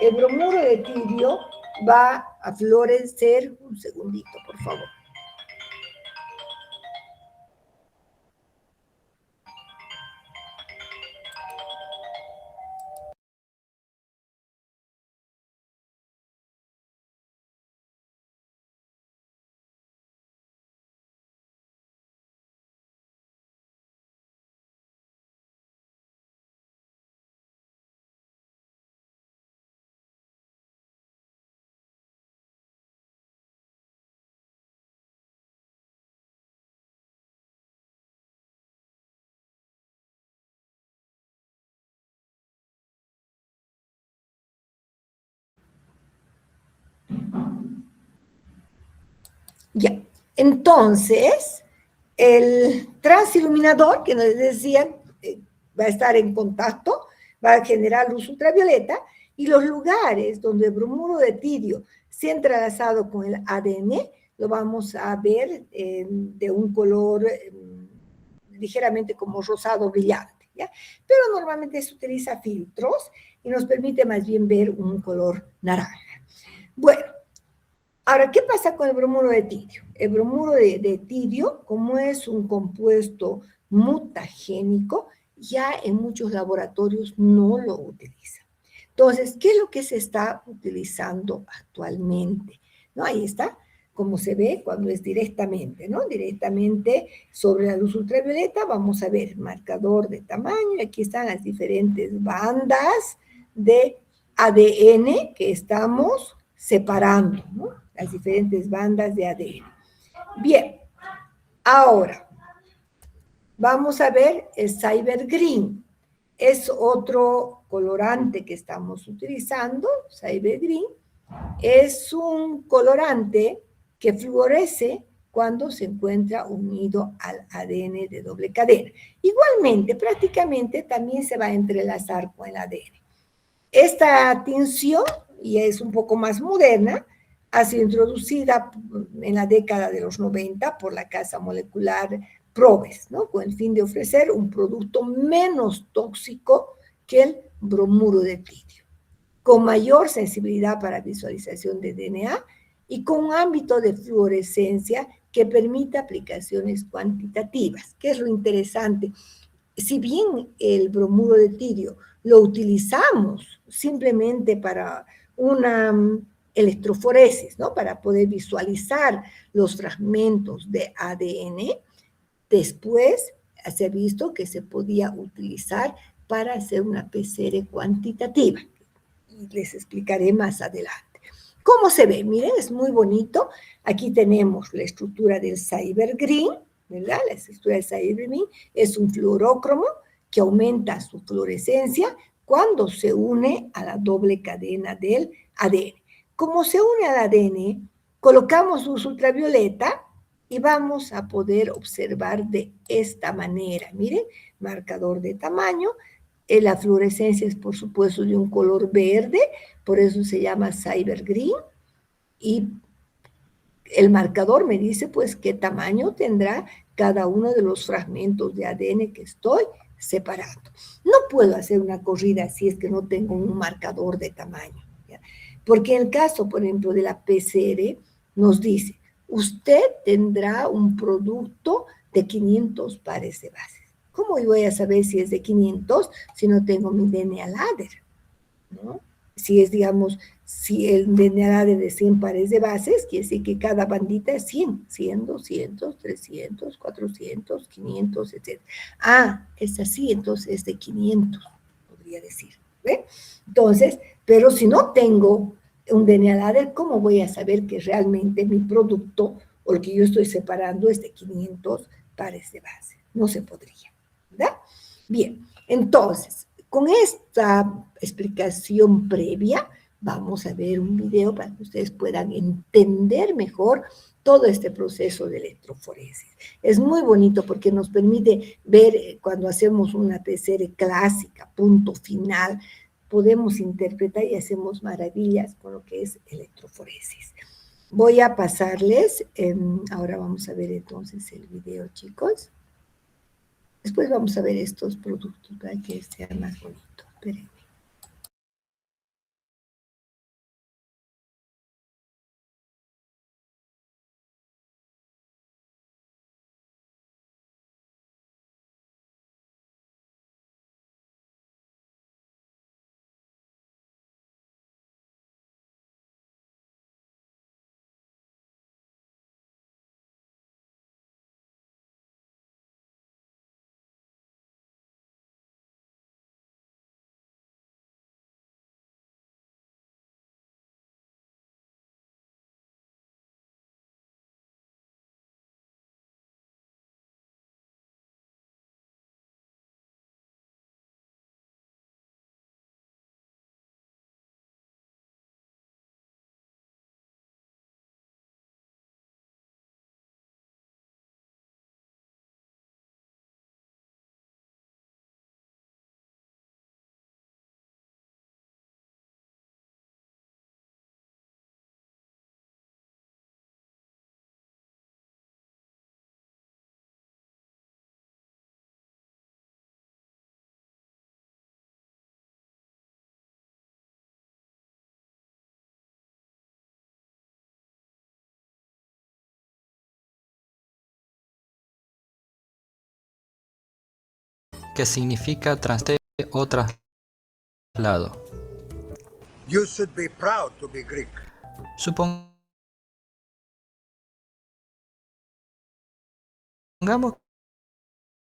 El bromuro de tirio va a fluorecer, un segundito por favor. Ya, entonces, el transiluminador, que nos decían, va a estar en contacto, va a generar luz ultravioleta, y los lugares donde el bromuro de tirio se ha entrelazado con el ADN, lo vamos a ver de un color ligeramente como rosado brillante, ¿ya? Pero normalmente se utiliza filtros y nos permite más bien ver un color naranja. Bueno, ahora, ¿qué pasa con el bromuro de tirio? El bromuro de tirio, como es un compuesto mutagénico, ya en muchos laboratorios no lo utilizan. Entonces, ¿qué es lo que se está utilizando actualmente? ¿No? Ahí está, como se ve cuando es directamente, ¿no? Directamente sobre la luz ultravioleta, vamos a ver marcador de tamaño, aquí están las diferentes bandas de ADN que estamos separando, ¿no? Las diferentes bandas de ADN. Bien, ahora vamos a ver el Cyber Green. Es otro colorante que estamos utilizando, Cyber Green. Es un colorante que fluoresce cuando se encuentra unido al ADN de doble cadena. Igualmente, prácticamente también se va a entrelazar con el ADN. Esta tinción, y es un poco más moderna, ha sido introducida en la década de los 90 por la casa molecular Probes, ¿no? Con el fin de ofrecer un producto menos tóxico que el bromuro de tirio, con mayor sensibilidad para visualización de DNA y con un ámbito de fluorescencia que permite aplicaciones cuantitativas. ¿Qué es lo interesante? Si bien el bromuro de tirio lo utilizamos simplemente para una electroforesis, ¿no? Para poder visualizar los fragmentos de ADN, después se ha visto que se podía utilizar para hacer una PCR cuantitativa. Y les explicaré más adelante. ¿Cómo se ve? Miren, es muy bonito. Aquí tenemos la estructura del Cyber Green, ¿verdad? La estructura del Cyber Green es un fluorócromo que aumenta su fluorescencia cuando se une a la doble cadena del ADN. Como se une al ADN, colocamos luz ultravioleta y vamos a poder observar de esta manera. Miren, marcador de tamaño. La fluorescencia es, por supuesto, de un color verde, por eso se llama Cyber Green. Y el marcador me dice, pues, qué tamaño tendrá cada uno de los fragmentos de ADN que estoy separando. No puedo hacer una corrida si es que no tengo un marcador de tamaño, ¿ya? Porque en el caso, por ejemplo, de la PCR, nos dice, usted tendrá un producto de 500 pares de bases. ¿Cómo voy a saber si es de 500 si no tengo mi DNA ladder? ¿No? Si es, digamos, Si el DNA de 100 pares de bases, quiere decir que cada bandita es 100, 100, 200, 300, 400, 500, etc. Ah, es así, entonces es de 500, podría decir. ¿Ve? Entonces, pero si no tengo un DNA ladder, ¿cómo voy a saber que realmente mi producto o el que yo estoy separando es de 500 pares de base? No se podría, ¿verdad? Bien, entonces, con esta explicación previa, vamos a ver un video para que ustedes puedan entender mejor todo este proceso de electroforesis. Es muy bonito porque nos permite ver cuando hacemos una PCR clásica, punto final, podemos interpretar y hacemos maravillas con lo que es electroforesis. Voy a pasarles, ahora vamos a ver entonces el video, chicos. Después vamos a ver estos productos para que sea más bonito. Espérenme. Que significa transporte o traslado. You should be proud to be Greek. Supongamos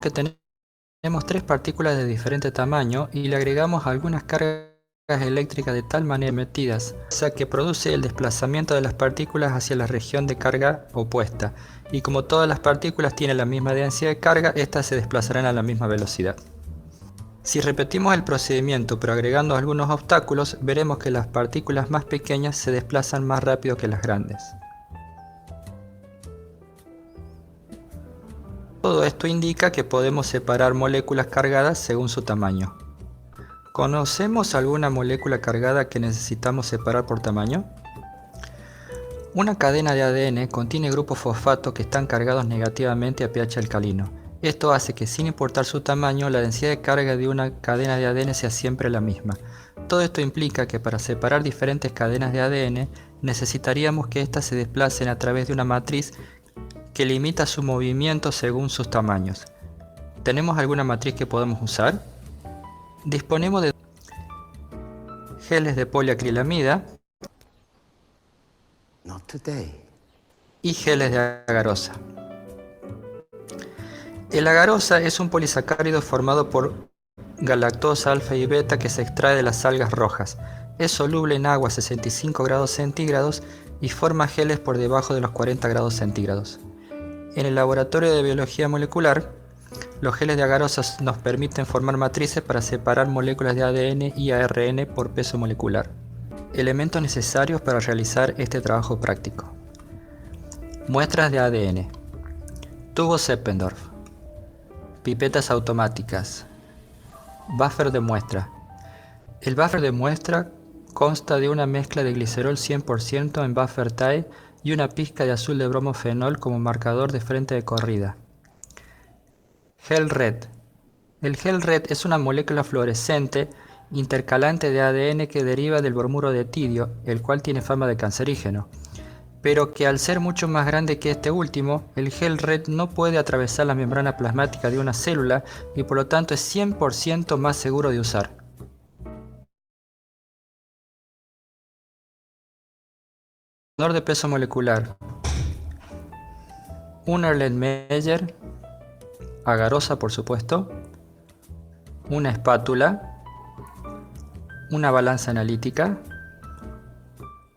que tenemos tres partículas de diferente tamaño y le agregamos algunas cargas eléctricas de tal manera metidas, o sea que produce el desplazamiento de las partículas hacia la región de carga opuesta. Y como todas las partículas tienen la misma densidad de carga, estas se desplazarán a la misma velocidad. Si repetimos el procedimiento pero agregando algunos obstáculos, veremos que las partículas más pequeñas se desplazan más rápido que las grandes. Todo esto indica que podemos separar moléculas cargadas según su tamaño. ¿Conocemos alguna molécula cargada que necesitamos separar por tamaño? Una cadena de ADN contiene grupos fosfato que están cargados negativamente a pH alcalino. Esto hace que, sin importar su tamaño, la densidad de carga de una cadena de ADN sea siempre la misma. Todo esto implica que para separar diferentes cadenas de ADN necesitaríamos que éstas se desplacen a través de una matriz que limita su movimiento según sus tamaños. ¿Tenemos alguna matriz que podemos usar? Disponemos de geles de poliacrilamida y geles de agarosa. El agarosa es un polisacárido formado por galactosa alfa y beta que se extrae de las algas rojas. Es soluble en agua a 65 grados centígrados y forma geles por debajo de los 40 grados centígrados. En el laboratorio de biología molecular, los geles de agarosa nos permiten formar matrices para separar moléculas de ADN y ARN por peso molecular. Elementos necesarios para realizar este trabajo práctico. Muestras de ADN. Tubo Zeppendorf. Pipetas automáticas. Buffer de muestra. El buffer de muestra consta de una mezcla de glicerol 100% en buffer tie y una pizca de azul de bromofenol como marcador de frente de corrida. Gel red. El gel red es una molécula fluorescente intercalante de ADN que deriva del bromuro de tidio, el cual tiene fama de cancerígeno, pero que al ser mucho más grande que este último, el gel red no puede atravesar la membrana plasmática de una célula y por lo tanto es 100% más seguro de usar. de peso molecular, un Erlenmeyer, agarosa por supuesto, una espátula, una balanza analítica,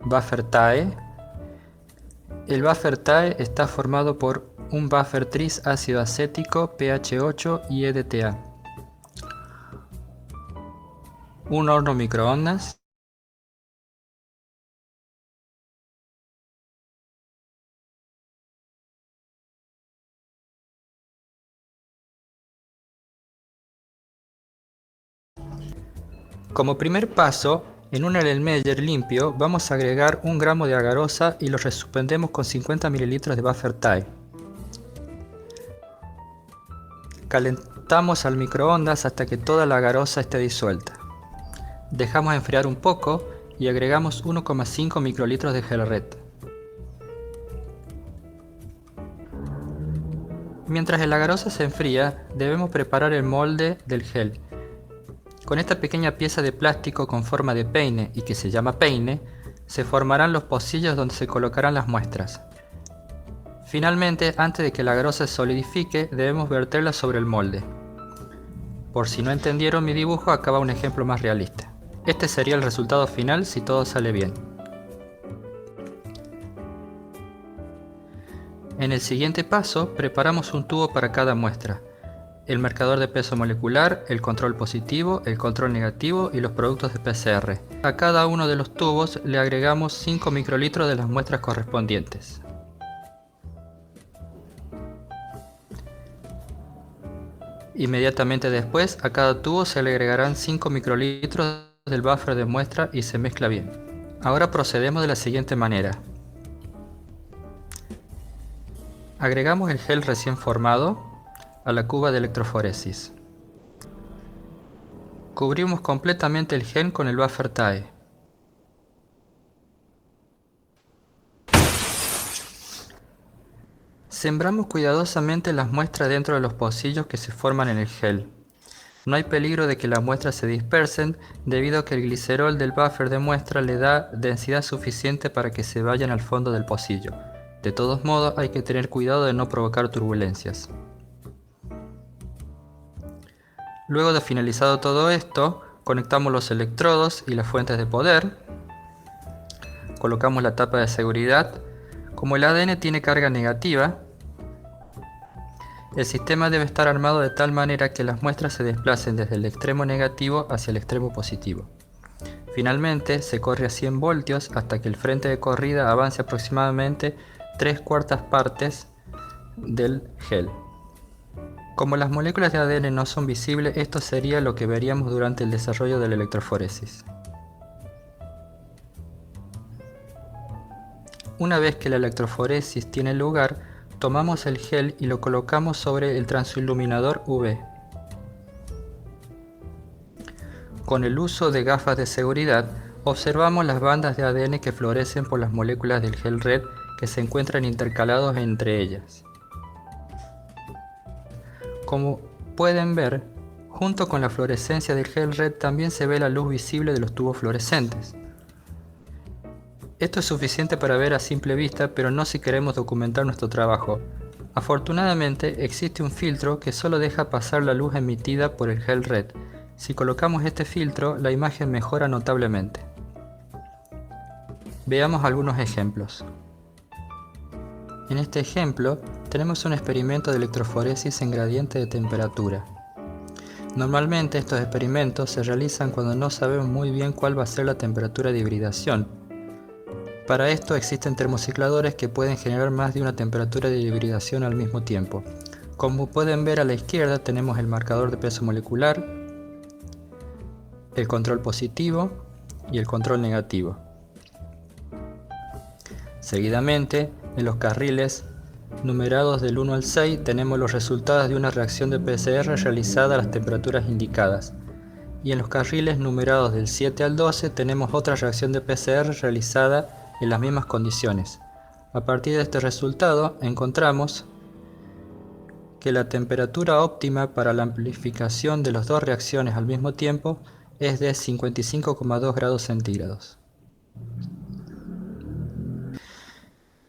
buffer TAE. El buffer TAE está formado por un buffer tris ácido acético pH 8 y EDTA, un horno microondas, como primer paso, en un Erlenmeyer limpio vamos a agregar 1 gramo de agarosa y lo resuspendemos con 50 ml de buffer TAE. Calentamos al microondas hasta que toda la agarosa esté disuelta. Dejamos enfriar un poco y agregamos 1,5 microlitros de gel red. Mientras el agarosa se enfría, debemos preparar el molde del gel. Con esta pequeña pieza de plástico con forma de peine y que se llama peine, se formarán los pocillos donde se colocarán las muestras. Finalmente, antes de que la agarosa se solidifique, debemos verterla sobre el molde. Por si no entendieron mi dibujo, acá va un ejemplo más realista. Este sería el resultado final si todo sale bien. En el siguiente paso, preparamos un tubo para cada muestra. El marcador de peso molecular, el control positivo, el control negativo y los productos de PCR. A cada uno de los tubos le agregamos 5 microlitros de las muestras correspondientes. Inmediatamente después, a cada tubo se le agregarán 5 microlitros del buffer de muestra y se mezcla bien. Ahora procedemos de la siguiente manera. Agregamos el gel recién formado a la cuba de electroforesis. Cubrimos completamente el gel con el buffer TAE. Sembramos cuidadosamente las muestras dentro de los pocillos que se forman en el gel. No hay peligro de que las muestras se dispersen debido a que el glicerol del buffer de muestra le da densidad suficiente para que se vayan al fondo del pocillo. De todos modos, hay que tener cuidado de no provocar turbulencias. Luego de finalizado todo esto, conectamos los electrodos y las fuentes de poder. Colocamos la tapa de seguridad. Como el ADN tiene carga negativa, el sistema debe estar armado de tal manera que las muestras se desplacen desde el extremo negativo hacia el extremo positivo. Finalmente, se corre a 100 voltios hasta que el frente de corrida avance aproximadamente 3/4 partes del gel. Como las moléculas de ADN no son visibles, esto sería lo que veríamos durante el desarrollo de la electroforesis. Una vez que la electroforesis tiene lugar, tomamos el gel y lo colocamos sobre el transiluminador UV. Con el uso de gafas de seguridad, observamos las bandas de ADN que fluorescen por las moléculas del gel red que se encuentran intercalados entre ellas. Como pueden ver, junto con la fluorescencia del gel red también se ve la luz visible de los tubos fluorescentes. Esto es suficiente para ver a simple vista, pero no si queremos documentar nuestro trabajo. Afortunadamente, existe un filtro que solo deja pasar la luz emitida por el gel red. Si colocamos este filtro, la imagen mejora notablemente. Veamos algunos ejemplos. En este ejemplo, tenemos un experimento de electroforesis en gradiente de temperatura. Normalmente estos experimentos se realizan cuando no sabemos muy bien cuál va a ser la temperatura de hibridación. Para esto existen termocicladores que pueden generar más de una temperatura de hibridación al mismo tiempo. Como pueden ver a la izquierda tenemos el marcador de peso molecular, el control positivo y el control negativo. Seguidamente, en los carriles numerados del 1 al 6 tenemos los resultados de una reacción de PCR realizada a las temperaturas indicadas. Y en los carriles numerados del 7 al 12 tenemos otra reacción de PCR realizada en las mismas condiciones. A partir de este resultado encontramos que la temperatura óptima para la amplificación de las dos reacciones al mismo tiempo es de 55,2 grados centígrados.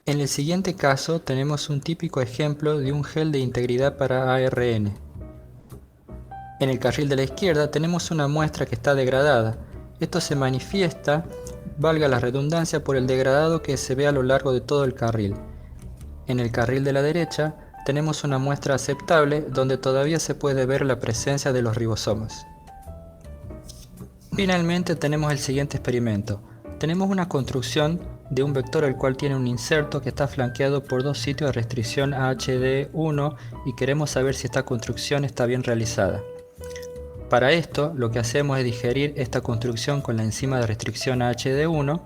En el siguiente caso tenemos un típico ejemplo de un gel de integridad para ARN. En el carril de la izquierda tenemos una muestra que está degradada. Esto se manifiesta, valga la redundancia, por el degradado que se ve a lo largo de todo el carril. En el carril de la derecha tenemos una muestra aceptable donde todavía se puede ver la presencia de los ribosomas. Finalmente tenemos el siguiente experimento. Tenemos una construcción de un vector el cual tiene un inserto que está flanqueado por dos sitios de restricción AHD1 y queremos saber si esta construcción está bien realizada. Para esto lo que hacemos es digerir esta construcción con la enzima de restricción AHD1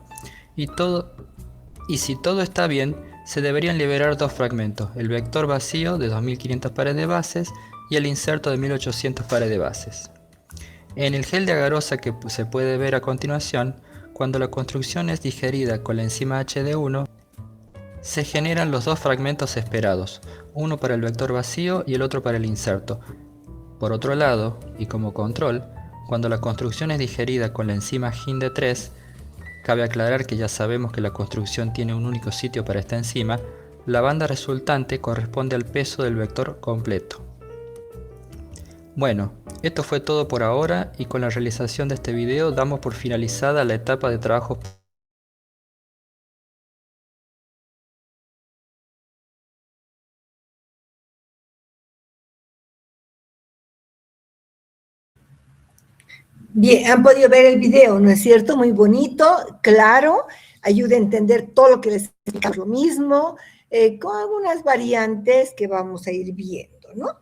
y si todo está bien se deberían liberar dos fragmentos, el vector vacío de 2500 pares de bases y el inserto de 1800 pares de bases. En el gel de agarosa que se puede ver a continuación, cuando la construcción es digerida con la enzima HD1, se generan los dos fragmentos esperados, uno para el vector vacío y el otro para el inserto. Por otro lado, y como control, cuando la construcción es digerida con la enzima HindE3, cabe aclarar que ya sabemos que la construcción tiene un único sitio para esta enzima, la banda resultante corresponde al peso del vector completo. Bueno, esto fue todo por ahora y con la realización de este video damos por finalizada la etapa de trabajo. Bien, han podido ver el video, ¿no es cierto? Muy bonito, claro, ayuda a entender todo lo que les explicamos lo mismo, con algunas variantes que vamos a ir viendo, ¿no?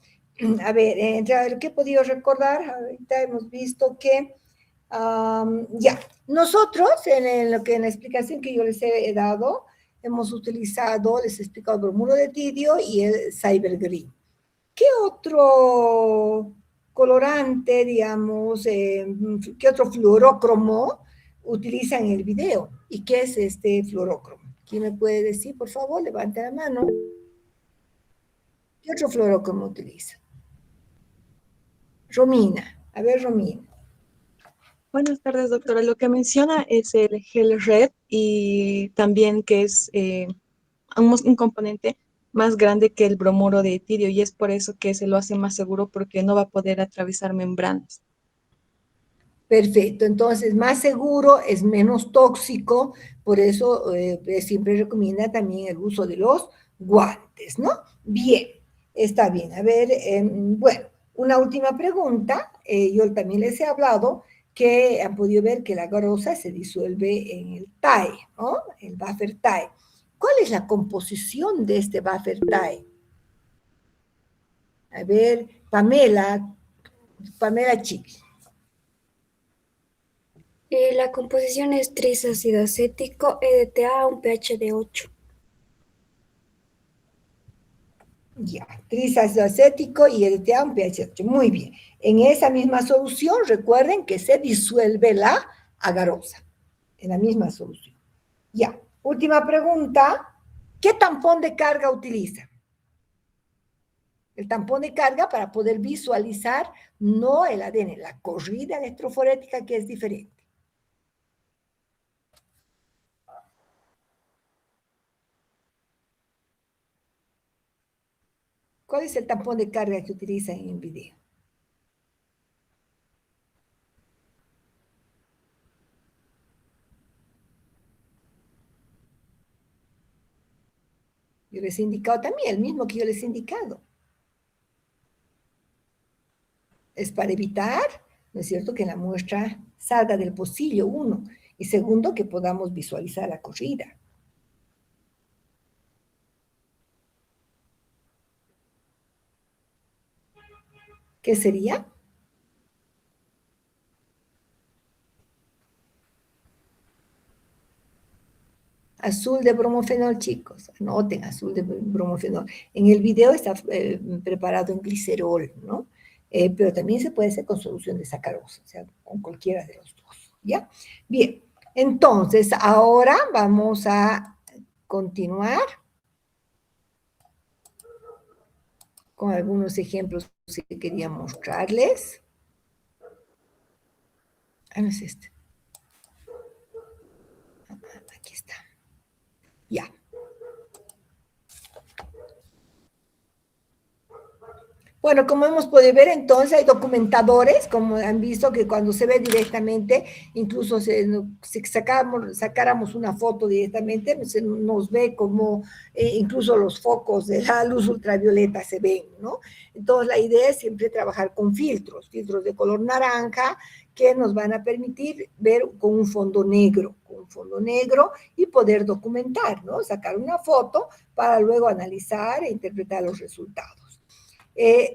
A ver, entre lo que he podido recordar, ahorita hemos visto que, ya, nosotros en la explicación que yo les he dado, hemos utilizado, les he explicado el bromuro de tidio y el Cybergreen. ¿Qué otro colorante, digamos, qué otro fluorócromo utilizan en el video? ¿Y qué es este fluorócromo? ¿Quién me puede decir, por favor? Levante la mano. ¿Qué otro fluorócromo utiliza? Romina. A ver, Romina. Buenas tardes, doctora. Lo que menciona es el gel red y también que es un componente más grande que el bromuro de etirio y es por eso que se lo hace más seguro porque no va a poder atravesar membranas. Perfecto, entonces más seguro, es menos tóxico, por eso siempre recomienda también el uso de los guantes, ¿no? Bien, está bien. A ver, bueno, una última pregunta. Yo también les he hablado que han podido ver que la garosa se disuelve en el TAE, ¿no? El buffer TAE. ¿Cuál es la composición de este buffer TAE? A ver, Pamela Chiqui. La composición es trisácido acético, EDTA, un pH de 8. Ya, trisácido acético y EDTA, un pH de 8. Muy bien. En esa misma solución, recuerden que se disuelve la agarosa. En la misma solución. Ya, última pregunta. ¿Qué tampón de carga utiliza? El tampón de carga para poder visualizar no el ADN, la corrida electroforética que es diferente. ¿Cuál es el tampón de carga que utilizan en el video? Yo les he indicado también, el mismo que yo les he indicado. Es para evitar, ¿no es cierto?, que la muestra salga del pocillo, uno, y segundo, que podamos visualizar la corrida. ¿Qué sería? Azul de bromofenol, chicos. Anoten azul de bromofenol. En el video está preparado en glicerol, ¿no? Pero también se puede hacer con solución de sacarosa, o sea, con cualquiera de los dos, ¿ya? Bien, entonces ahora vamos a continuar con algunos ejemplos que quería mostrarles. Ah, no es este. Aquí está. Ya. Bueno, como hemos podido ver, entonces hay documentadores, como han visto, que cuando se ve directamente, incluso si sacáramos una foto directamente, se nos ve como incluso los focos de la luz ultravioleta se ven, ¿no? Entonces la idea es siempre trabajar con filtros de color naranja, que nos van a permitir ver con un fondo negro y poder documentar, ¿no? Sacar una foto para luego analizar e interpretar los resultados.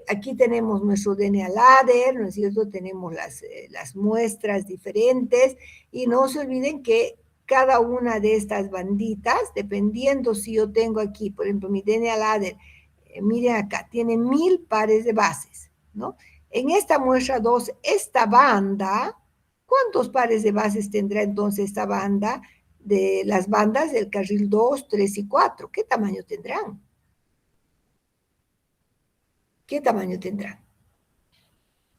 Aquí tenemos nuestro DNA ladder, ¿no es cierto? Tenemos las muestras diferentes y no se olviden que cada una de estas banditas, dependiendo si yo tengo aquí, por ejemplo, mi DNA ladder, miren acá, tiene 1000 pares de bases, ¿no? En esta muestra 2, esta banda, ¿cuántos pares de bases tendrá entonces esta banda de las bandas del carril 2, 3 y 4? ¿Qué tamaño tendrán? ¿Qué tamaño tendrán?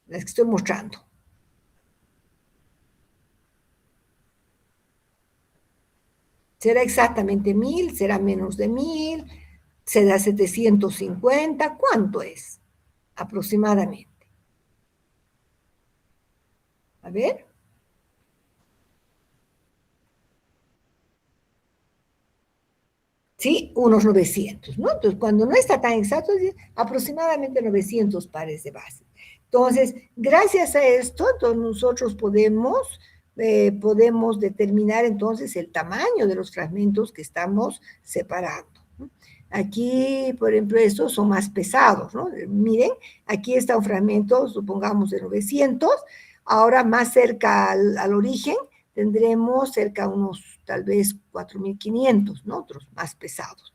Las que estoy mostrando. ¿Será exactamente 1000? ¿Será menos de 1000? ¿Será 750? ¿Cuánto es? Aproximadamente. A ver. Sí, unos 900, ¿no? Entonces, cuando no está tan exacto, es aproximadamente 900 pares de base. Entonces, gracias a esto, entonces nosotros podemos determinar entonces el tamaño de los fragmentos que estamos separando, ¿no? Aquí, por ejemplo, estos son más pesados, ¿no? Miren, aquí está un fragmento, supongamos de 900, ahora más cerca al origen, tendremos cerca de unos tal vez 4.500, ¿no? Otros más pesados.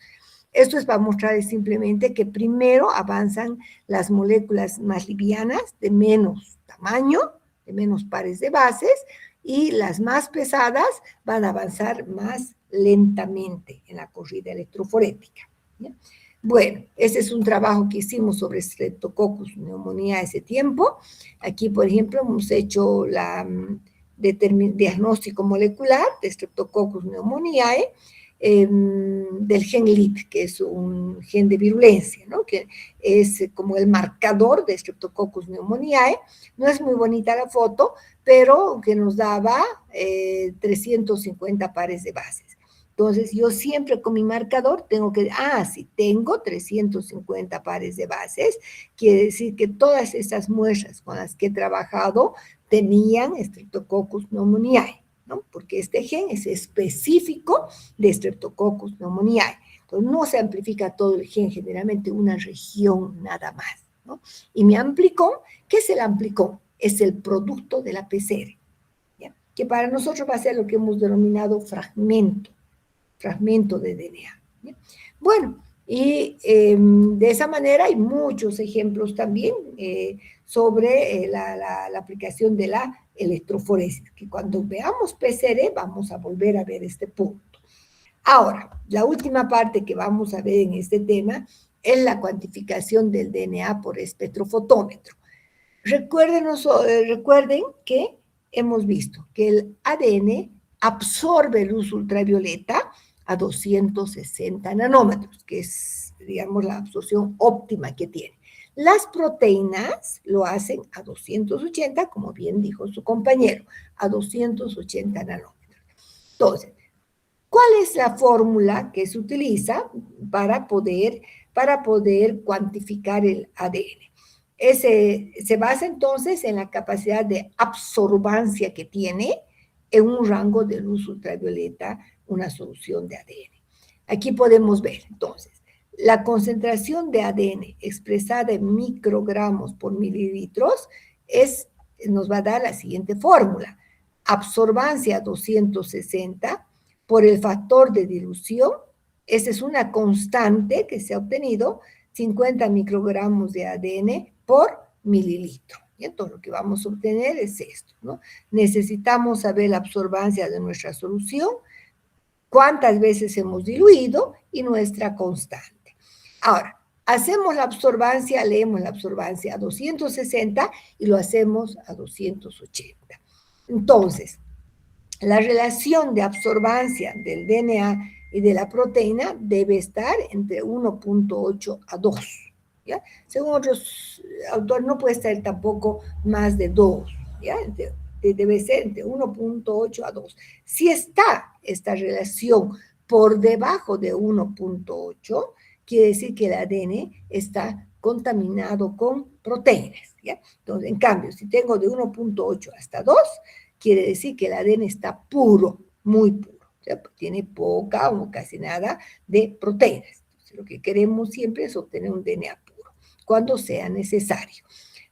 Esto es para mostrar simplemente que primero avanzan las moléculas más livianas, de menos tamaño, de menos pares de bases, y las más pesadas van a avanzar más lentamente en la corrida electroforética, ¿ya? Bueno, ese es un trabajo que hicimos sobre Streptococcus pneumoniae ese tiempo. Aquí, por ejemplo, hemos hecho la diagnóstico molecular de Streptococcus pneumoniae, del gen LIT, que es un gen de virulencia, ¿no? Que es como el marcador de Streptococcus pneumoniae. No es muy bonita la foto, pero que nos daba 350 pares de bases. Entonces, yo siempre con mi marcador tengo que, si tengo 350 pares de bases, quiere decir que todas estas muestras con las que he trabajado tenían Streptococcus pneumoniae, ¿no? Porque este gen es específico de Streptococcus pneumoniae. Entonces, no se amplifica todo el gen, generalmente una región nada más, ¿no? Y mi amplicón, ¿qué es el amplicón? Es el producto de la PCR, ¿ya? Que para nosotros va a ser lo que hemos denominado fragmento de DNA, ¿ya? Bueno, y de esa manera hay muchos ejemplos también sobre la aplicación de la electroforesis, que cuando veamos PCR vamos a volver a ver este punto. Ahora, la última parte que vamos a ver en este tema es la cuantificación del DNA por espectrofotómetro. Recuerden que hemos visto que el ADN absorbe luz ultravioleta a 260 nanómetros, que es, digamos, la absorción óptima que tiene. Las proteínas lo hacen a 280, como bien dijo su compañero, a 280 nanómetros. Entonces, ¿cuál es la fórmula que se utiliza para poder cuantificar el ADN? Se basa entonces en la capacidad de absorbancia que tiene en un rango de luz ultravioleta una solución de ADN. Aquí podemos ver entonces la concentración de ADN expresada en microgramos por mililitros nos va a dar la siguiente fórmula: absorbancia 260 por el factor de dilución. Esa es una constante que se ha obtenido, 50 microgramos de ADN por mililitro. Y entonces lo que vamos a obtener es esto, ¿no? Necesitamos saber la absorbancia de nuestra solución, cuántas veces hemos diluido y nuestra constante. Ahora, hacemos la absorbancia, leemos la absorbancia a 260 y lo hacemos a 280. Entonces, la relación de absorbancia del DNA y de la proteína debe estar entre 1.8 a 2. ¿ya? Según otros autores, no puede estar tampoco más de 2, ¿ya? Debe ser entre 1.8 a 2. Si está esta relación por debajo de 1.8, quiere decir que el ADN está contaminado con proteínas, ¿ya? Entonces, en cambio, si tengo de 1.8 hasta 2, quiere decir que el ADN está puro, muy puro, ¿ya? Tiene poca o casi nada de proteínas. Entonces, lo que queremos siempre es obtener un DNA puro, cuando sea necesario.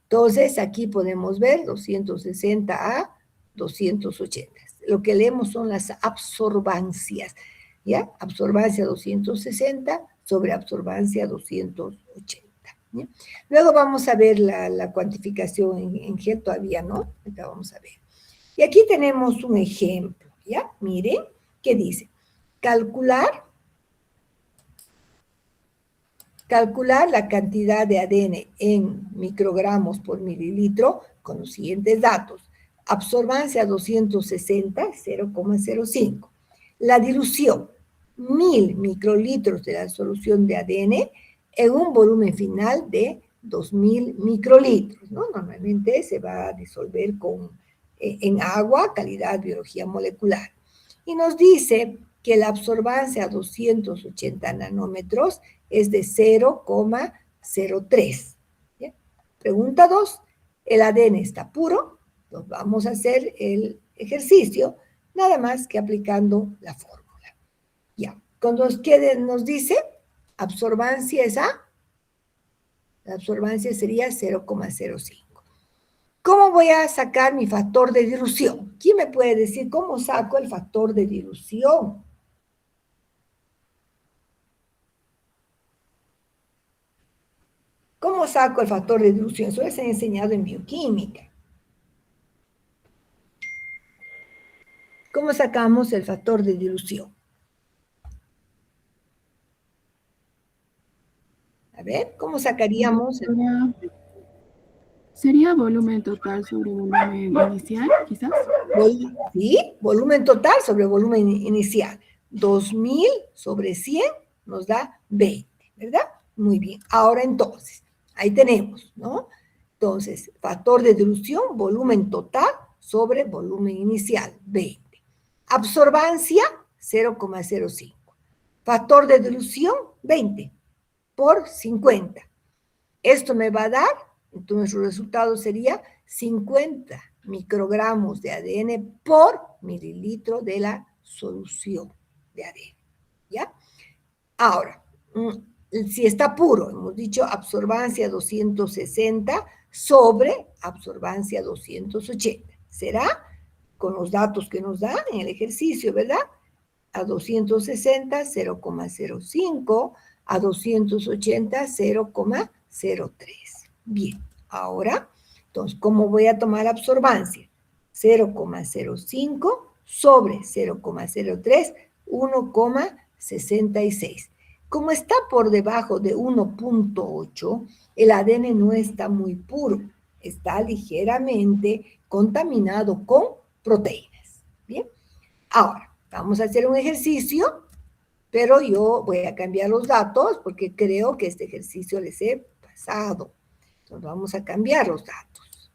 Entonces, aquí podemos ver 260 a 280. Lo que leemos son las absorbancias, ¿ya? Absorbancia 260 sobre absorbancia 280. ¿ya? Luego vamos a ver la cuantificación en gel, todavía no, acá vamos a ver. Y aquí tenemos un ejemplo, ¿ya? Miren, ¿qué dice? Calcular la cantidad de ADN en microgramos por mililitro con los siguientes datos. Absorbancia 260, 0,05. La dilución, 1000 microlitros de la solución de ADN en un volumen final de 2000 microlitros, ¿no? Normalmente se va a disolver en agua, calidad biología molecular. Y nos dice que la absorbancia a 280 nanómetros es de 0,03. Pregunta 2, ¿el ADN está puro? Entonces vamos a hacer el ejercicio, nada más que aplicando la fórmula. Ya, cuando nos dice absorbancia es A, la absorbancia sería 0,05. ¿Cómo voy a sacar mi factor de dilución? ¿Quién me puede decir cómo saco el factor de dilución? ¿Cómo saco el factor de dilución? Eso les he enseñado en bioquímica. ¿Cómo sacamos el factor de dilución? A ver, ¿cómo sacaríamos? ¿Sería volumen total sobre volumen inicial, quizás? Sí, volumen total sobre volumen inicial. 2000 sobre 100 nos da 20, ¿verdad? Muy bien. Ahora entonces, ahí tenemos, ¿no? Entonces, factor de dilución, volumen total sobre volumen inicial, 20. Absorbancia, 0,05. Factor de dilución, 20 por 50. Esto me va a dar, entonces nuestro resultado sería 50 microgramos de ADN por mililitro de la solución de ADN, ¿ya? Ahora, si está puro, hemos dicho absorbancia 260 sobre absorbancia 280. Será con los datos que nos dan en el ejercicio, ¿verdad? A 260, 0,05, a 280, 0,03. Bien, ahora, entonces, ¿cómo voy a tomar absorbancia? 0,05 sobre 0,03, 1,66. Como está por debajo de 1.8, el ADN no está muy puro, está ligeramente contaminado con proteínas. Bien, ahora, vamos a hacer un ejercicio, pero yo voy a cambiar los datos porque creo que este ejercicio les he pasado. Entonces vamos a cambiar los datos.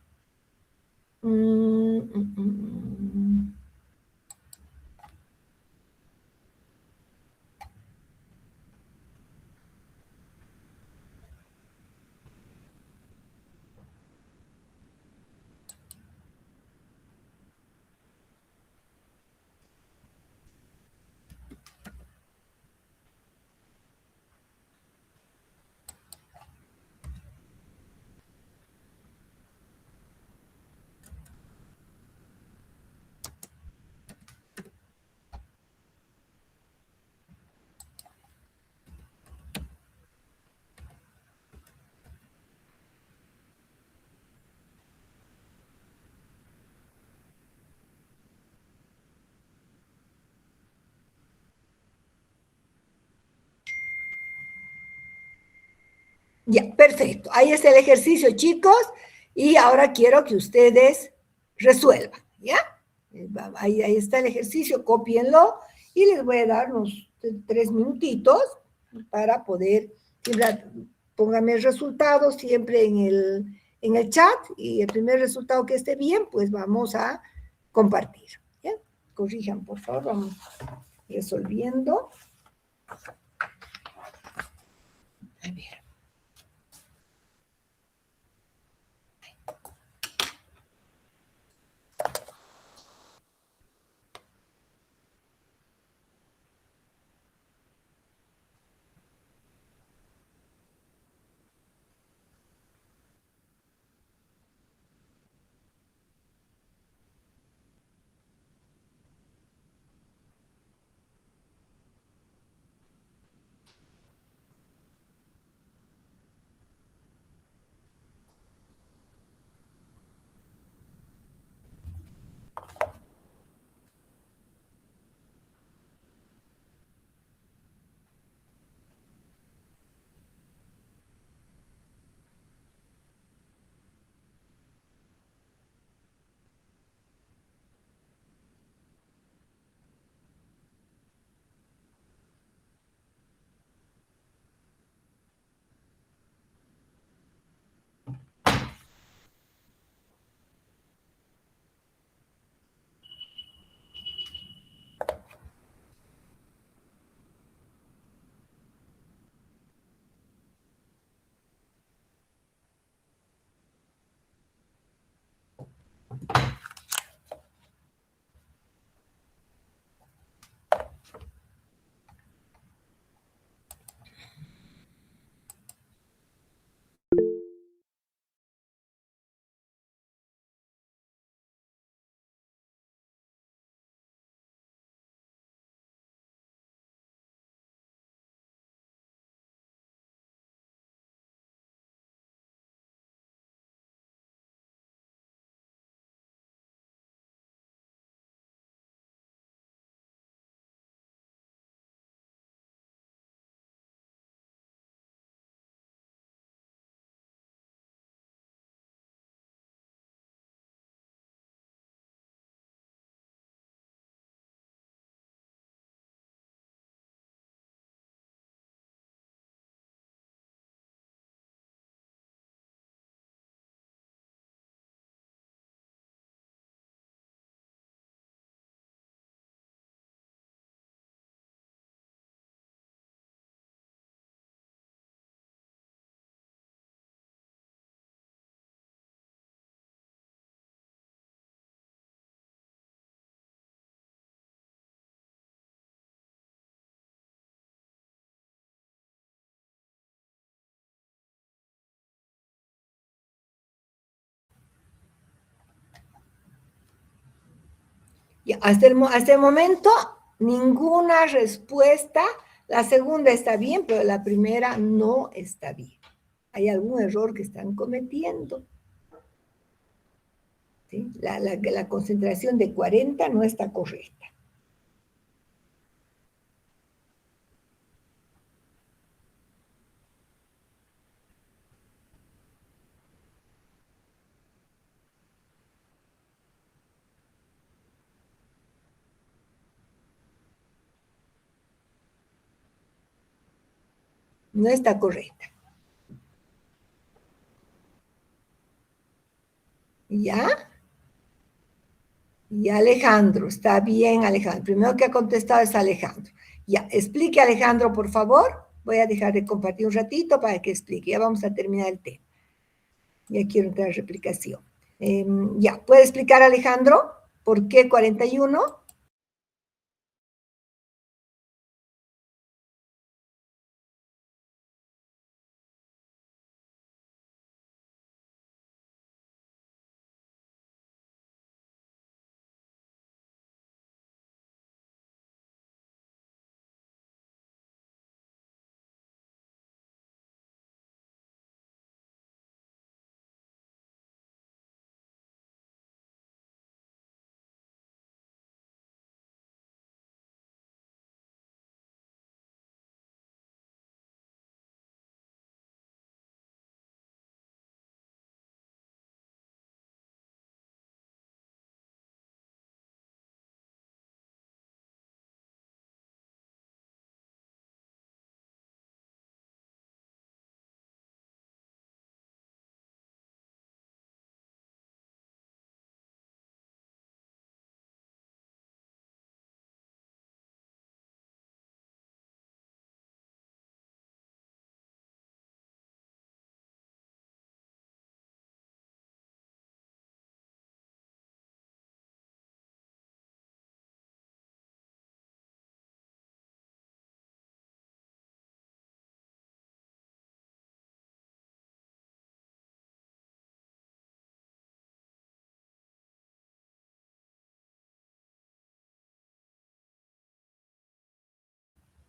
Ya, perfecto. Ahí está el ejercicio, chicos. Y ahora quiero que ustedes resuelvan, ¿ya? Ahí está el ejercicio, cópienlo. Y les voy a dar unos 3 minutitos para poder póngame el resultado siempre en el chat y el primer resultado que esté bien, pues vamos a compartir. ¿Ya? Corrijan, por favor, vamos resolviendo. A ver. Ya, hasta el momento, ninguna respuesta. La segunda está bien, pero la primera no está bien. Hay algún error que están cometiendo. ¿Sí? La concentración de 40 no está correcta. No está correcta. ¿Ya? Y Alejandro, está bien, Alejandro. Primero que ha contestado es Alejandro. Ya, explique, Alejandro, por favor. Voy a dejar de compartir un ratito para que explique. Ya vamos a terminar el tema. Ya quiero entrar a replicación. Ya, ¿puede explicar, Alejandro, por qué 41?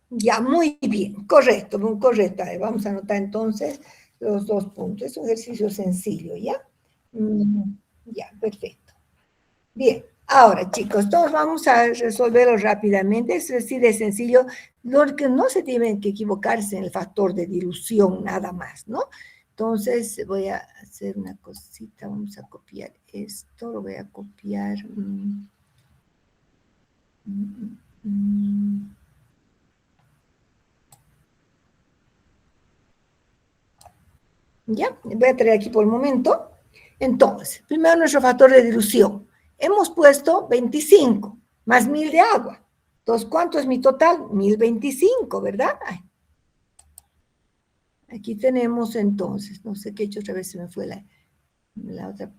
Ya, muy bien, correcto, muy correcto. A ver, vamos a anotar entonces los 2 puntos. Es un ejercicio sencillo, ¿ya? Ya, perfecto. Bien, ahora chicos, entonces vamos a resolverlo rápidamente. Es así de sencillo. Lo que no se tienen que equivocarse en el factor de dilución, nada más, ¿no? Entonces voy a hacer una cosita, vamos a copiar esto, lo voy a copiar. ¿Ya? Voy a traer aquí por el momento. Entonces, primero nuestro factor de dilución. Hemos puesto 25 más 1000 de agua. Entonces, ¿cuánto es mi total? 1025, ¿verdad? Ay. Aquí tenemos entonces, no sé qué he hecho, otra vez se me fue la otra.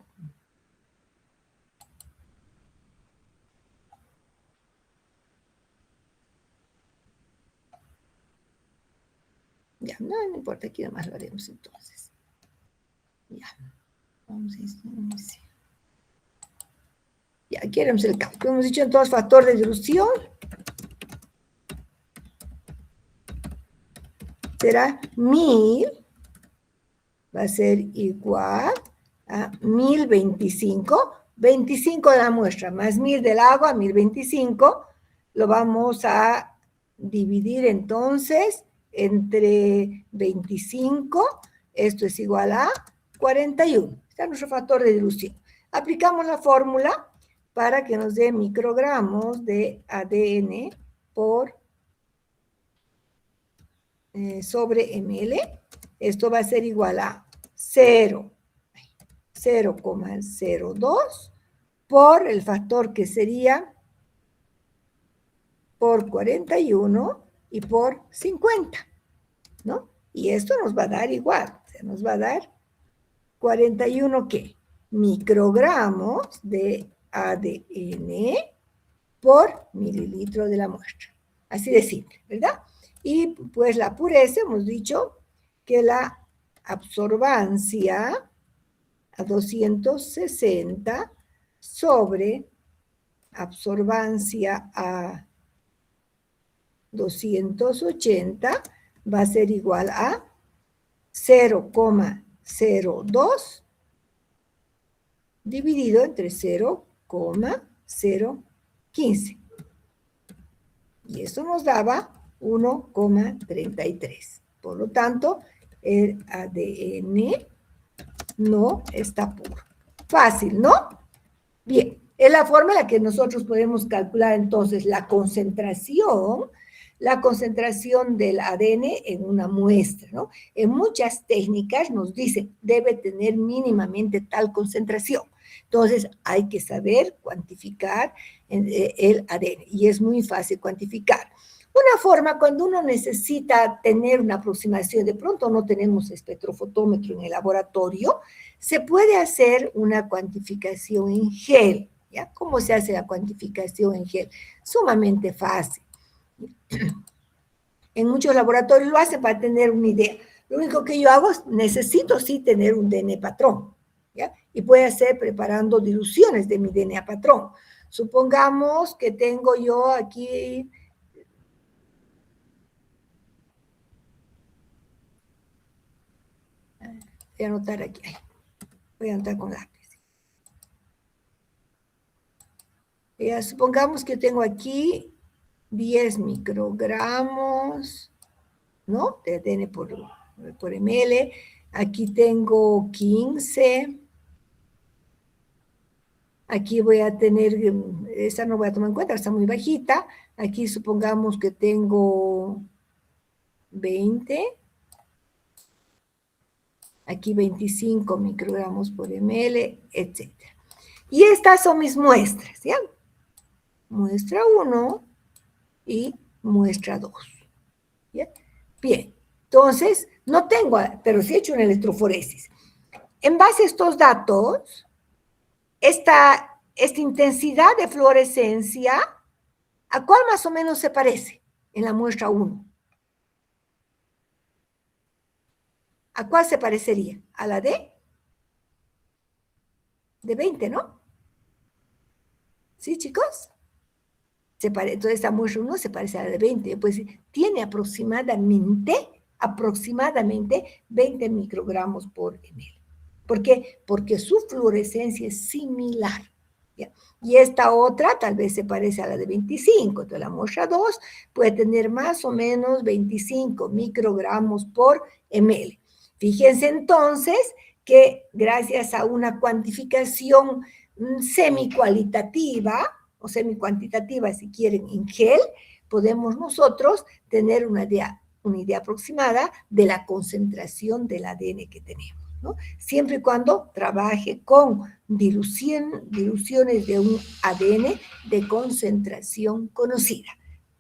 Ya, no importa, aquí nada más lo haremos entonces. Ya, vamos a iniciar. Ya, aquí haremos el cálculo. Hemos dicho entonces factor de dilución. Será 1000, va a ser igual a 1025, 25 de la muestra más 1000 del agua, 1025, lo vamos a dividir entonces entre 25, esto es igual a 41, está nuestro factor de dilución. Aplicamos la fórmula para que nos dé microgramos de ADN por sobre ml, esto va a ser igual a 0,02 por el factor que sería por 41 y por 50, ¿no? Y esto nos va a dar igual, o sea, nos va a dar 41, ¿qué? Microgramos de ADN por mililitro de la muestra. Así de simple, ¿verdad? Y pues la pureza, hemos dicho que la absorbancia a 260 sobre absorbancia a 280 va a ser igual a 0,02 dividido entre 0,015. Y eso nos daba 1,33. Por lo tanto, el ADN no está puro. Fácil, ¿no? Bien, es la forma en la que nosotros podemos calcular entonces la concentración del ADN en una muestra, ¿no? En muchas técnicas nos dicen, debe tener mínimamente tal concentración. Entonces, hay que saber cuantificar el ADN y es muy fácil cuantificar. Una forma, cuando uno necesita tener una aproximación, de pronto no tenemos espectrofotómetro en el laboratorio, se puede hacer una cuantificación en gel. ¿Ya? ¿Cómo se hace la cuantificación en gel? Sumamente fácil. En muchos laboratorios lo hacen para tener una idea. Lo único que yo hago es, necesito sí tener un DNA patrón, ¿ya? Y puede ser preparando diluciones de mi DNA patrón. Supongamos que tengo yo aquí... Voy a anotar aquí. Voy a anotar con lápiz. Supongamos que tengo aquí 10 microgramos, ¿no? De ADN por ml. Aquí tengo 15. Aquí voy a tener, esta no voy a tomar en cuenta, está muy bajita. Aquí supongamos que tengo 20. Aquí 25 microgramos por ml, etc. Y estas son mis muestras, ¿ya? Muestra 1 y muestra 2. ¿Ya? Bien, entonces, no tengo, pero sí he hecho una electroforesis. En base a estos datos, esta intensidad de fluorescencia, ¿a cuál más o menos se parece en la muestra 1? ¿A cuál se parecería? ¿A la de 20, no? ¿Sí, chicos? Entonces esta muestra 1 se parece a la de 20, pues tiene aproximadamente 20 microgramos por ml. ¿Por qué? Porque su fluorescencia es similar. ¿Ya? Y esta otra tal vez se parece a la de 25, entonces la muestra 2 puede tener más o menos 25 microgramos por ml. Fíjense entonces que gracias a una cuantificación semicualitativa, o semicuantitativa si quieren, en gel, podemos nosotros tener una idea aproximada de la concentración del ADN que tenemos, ¿no? Siempre y cuando trabaje con diluciones de un ADN de concentración conocida.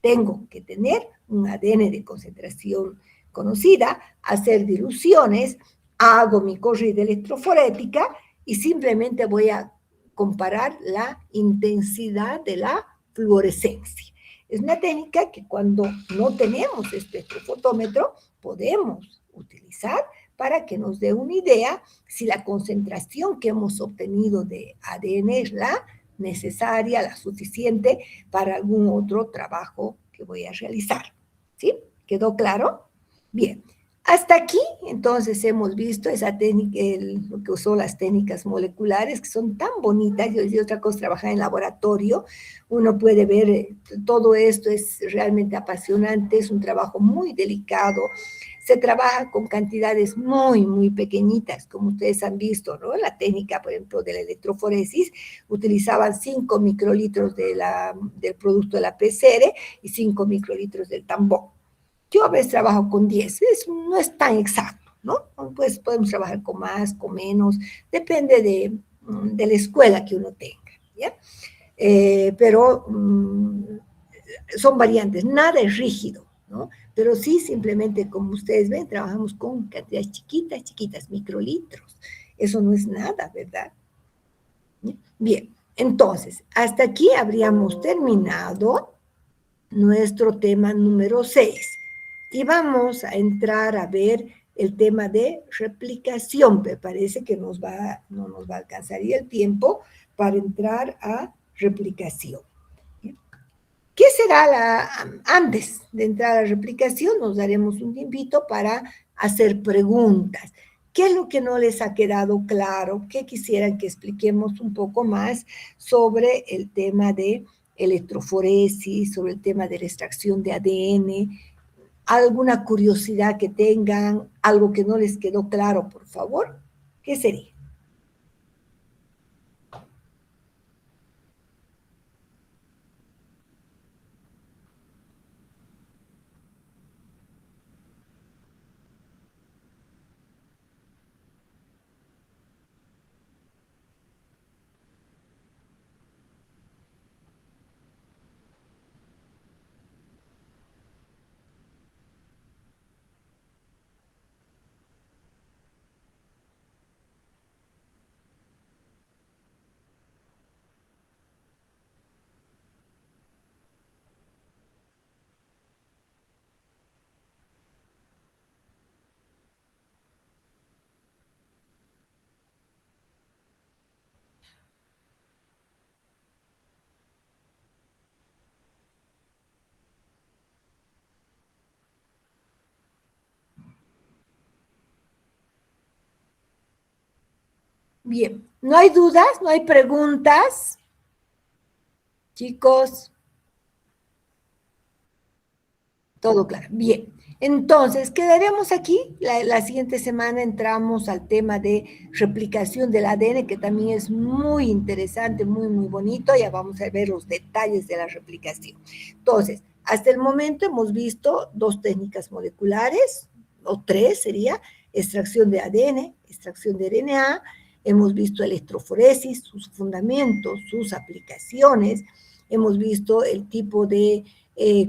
Tengo que tener un ADN de concentración conocida, hacer diluciones, hago mi corrida electroforética y simplemente voy a comparar la intensidad de la fluorescencia. Es una técnica que cuando no tenemos espectrofotómetro podemos utilizar para que nos dé una idea si la concentración que hemos obtenido de ADN es la necesaria, la suficiente para algún otro trabajo que voy a realizar. ¿Sí? ¿Quedó claro? Bien. Hasta aquí, entonces, hemos visto esa técnica, lo que son las técnicas moleculares, que son tan bonitas. Yo decía otra cosa, trabajar en laboratorio, uno puede ver, todo esto es realmente apasionante, es un trabajo muy delicado, se trabaja con cantidades muy, muy pequeñitas, como ustedes han visto, ¿no? La técnica, por ejemplo, de la electroforesis, utilizaban 5 microlitros del producto de la PCR y 5 microlitros del tambor. Yo a veces trabajo con 10, no es tan exacto, ¿no? Pues podemos trabajar con más, con menos, depende de la escuela que uno tenga, ¿ya? Pero son variantes, nada es rígido, ¿no? Pero sí, simplemente, como ustedes ven, trabajamos con cantidades chiquitas, chiquitas, microlitros. Eso no es nada, ¿verdad? Bien, entonces, hasta aquí habríamos terminado nuestro tema número 6. Y vamos a entrar a ver el tema de replicación. Me parece que no nos va a alcanzar el tiempo para entrar a replicación. ¿Qué será antes de entrar a la replicación? Nos daremos un tiempito para hacer preguntas. ¿Qué es lo que no les ha quedado claro? ¿Qué quisieran que expliquemos un poco más sobre el tema de electroforesis, sobre el tema de la extracción de ADN? ¿Alguna curiosidad que tengan? ¿Algo que no les quedó claro, por favor? ¿Qué sería? Bien, ¿no hay dudas? ¿No hay preguntas? Chicos, todo claro. Bien, entonces quedaremos aquí. La siguiente semana entramos al tema de replicación del ADN, que también es muy interesante, muy, muy bonito. Ya vamos a ver los detalles de la replicación. Entonces, hasta el momento hemos visto 2 técnicas moleculares, o 3 sería, extracción de ADN, extracción de RNA. Hemos visto electroforesis, sus fundamentos, sus aplicaciones. Hemos visto el tipo de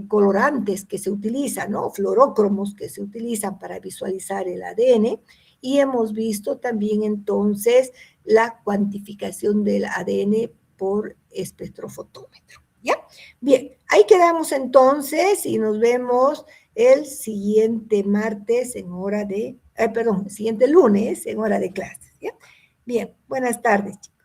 colorantes que se utilizan, ¿no? Fluorócromos que se utilizan para visualizar el ADN. Y hemos visto también entonces la cuantificación del ADN por espectrofotómetro. ¿Ya? Bien, ahí quedamos entonces y nos vemos el siguiente martes en hora de, el siguiente lunes en hora de clases. ¿Ya? Bien, buenas tardes, chicos.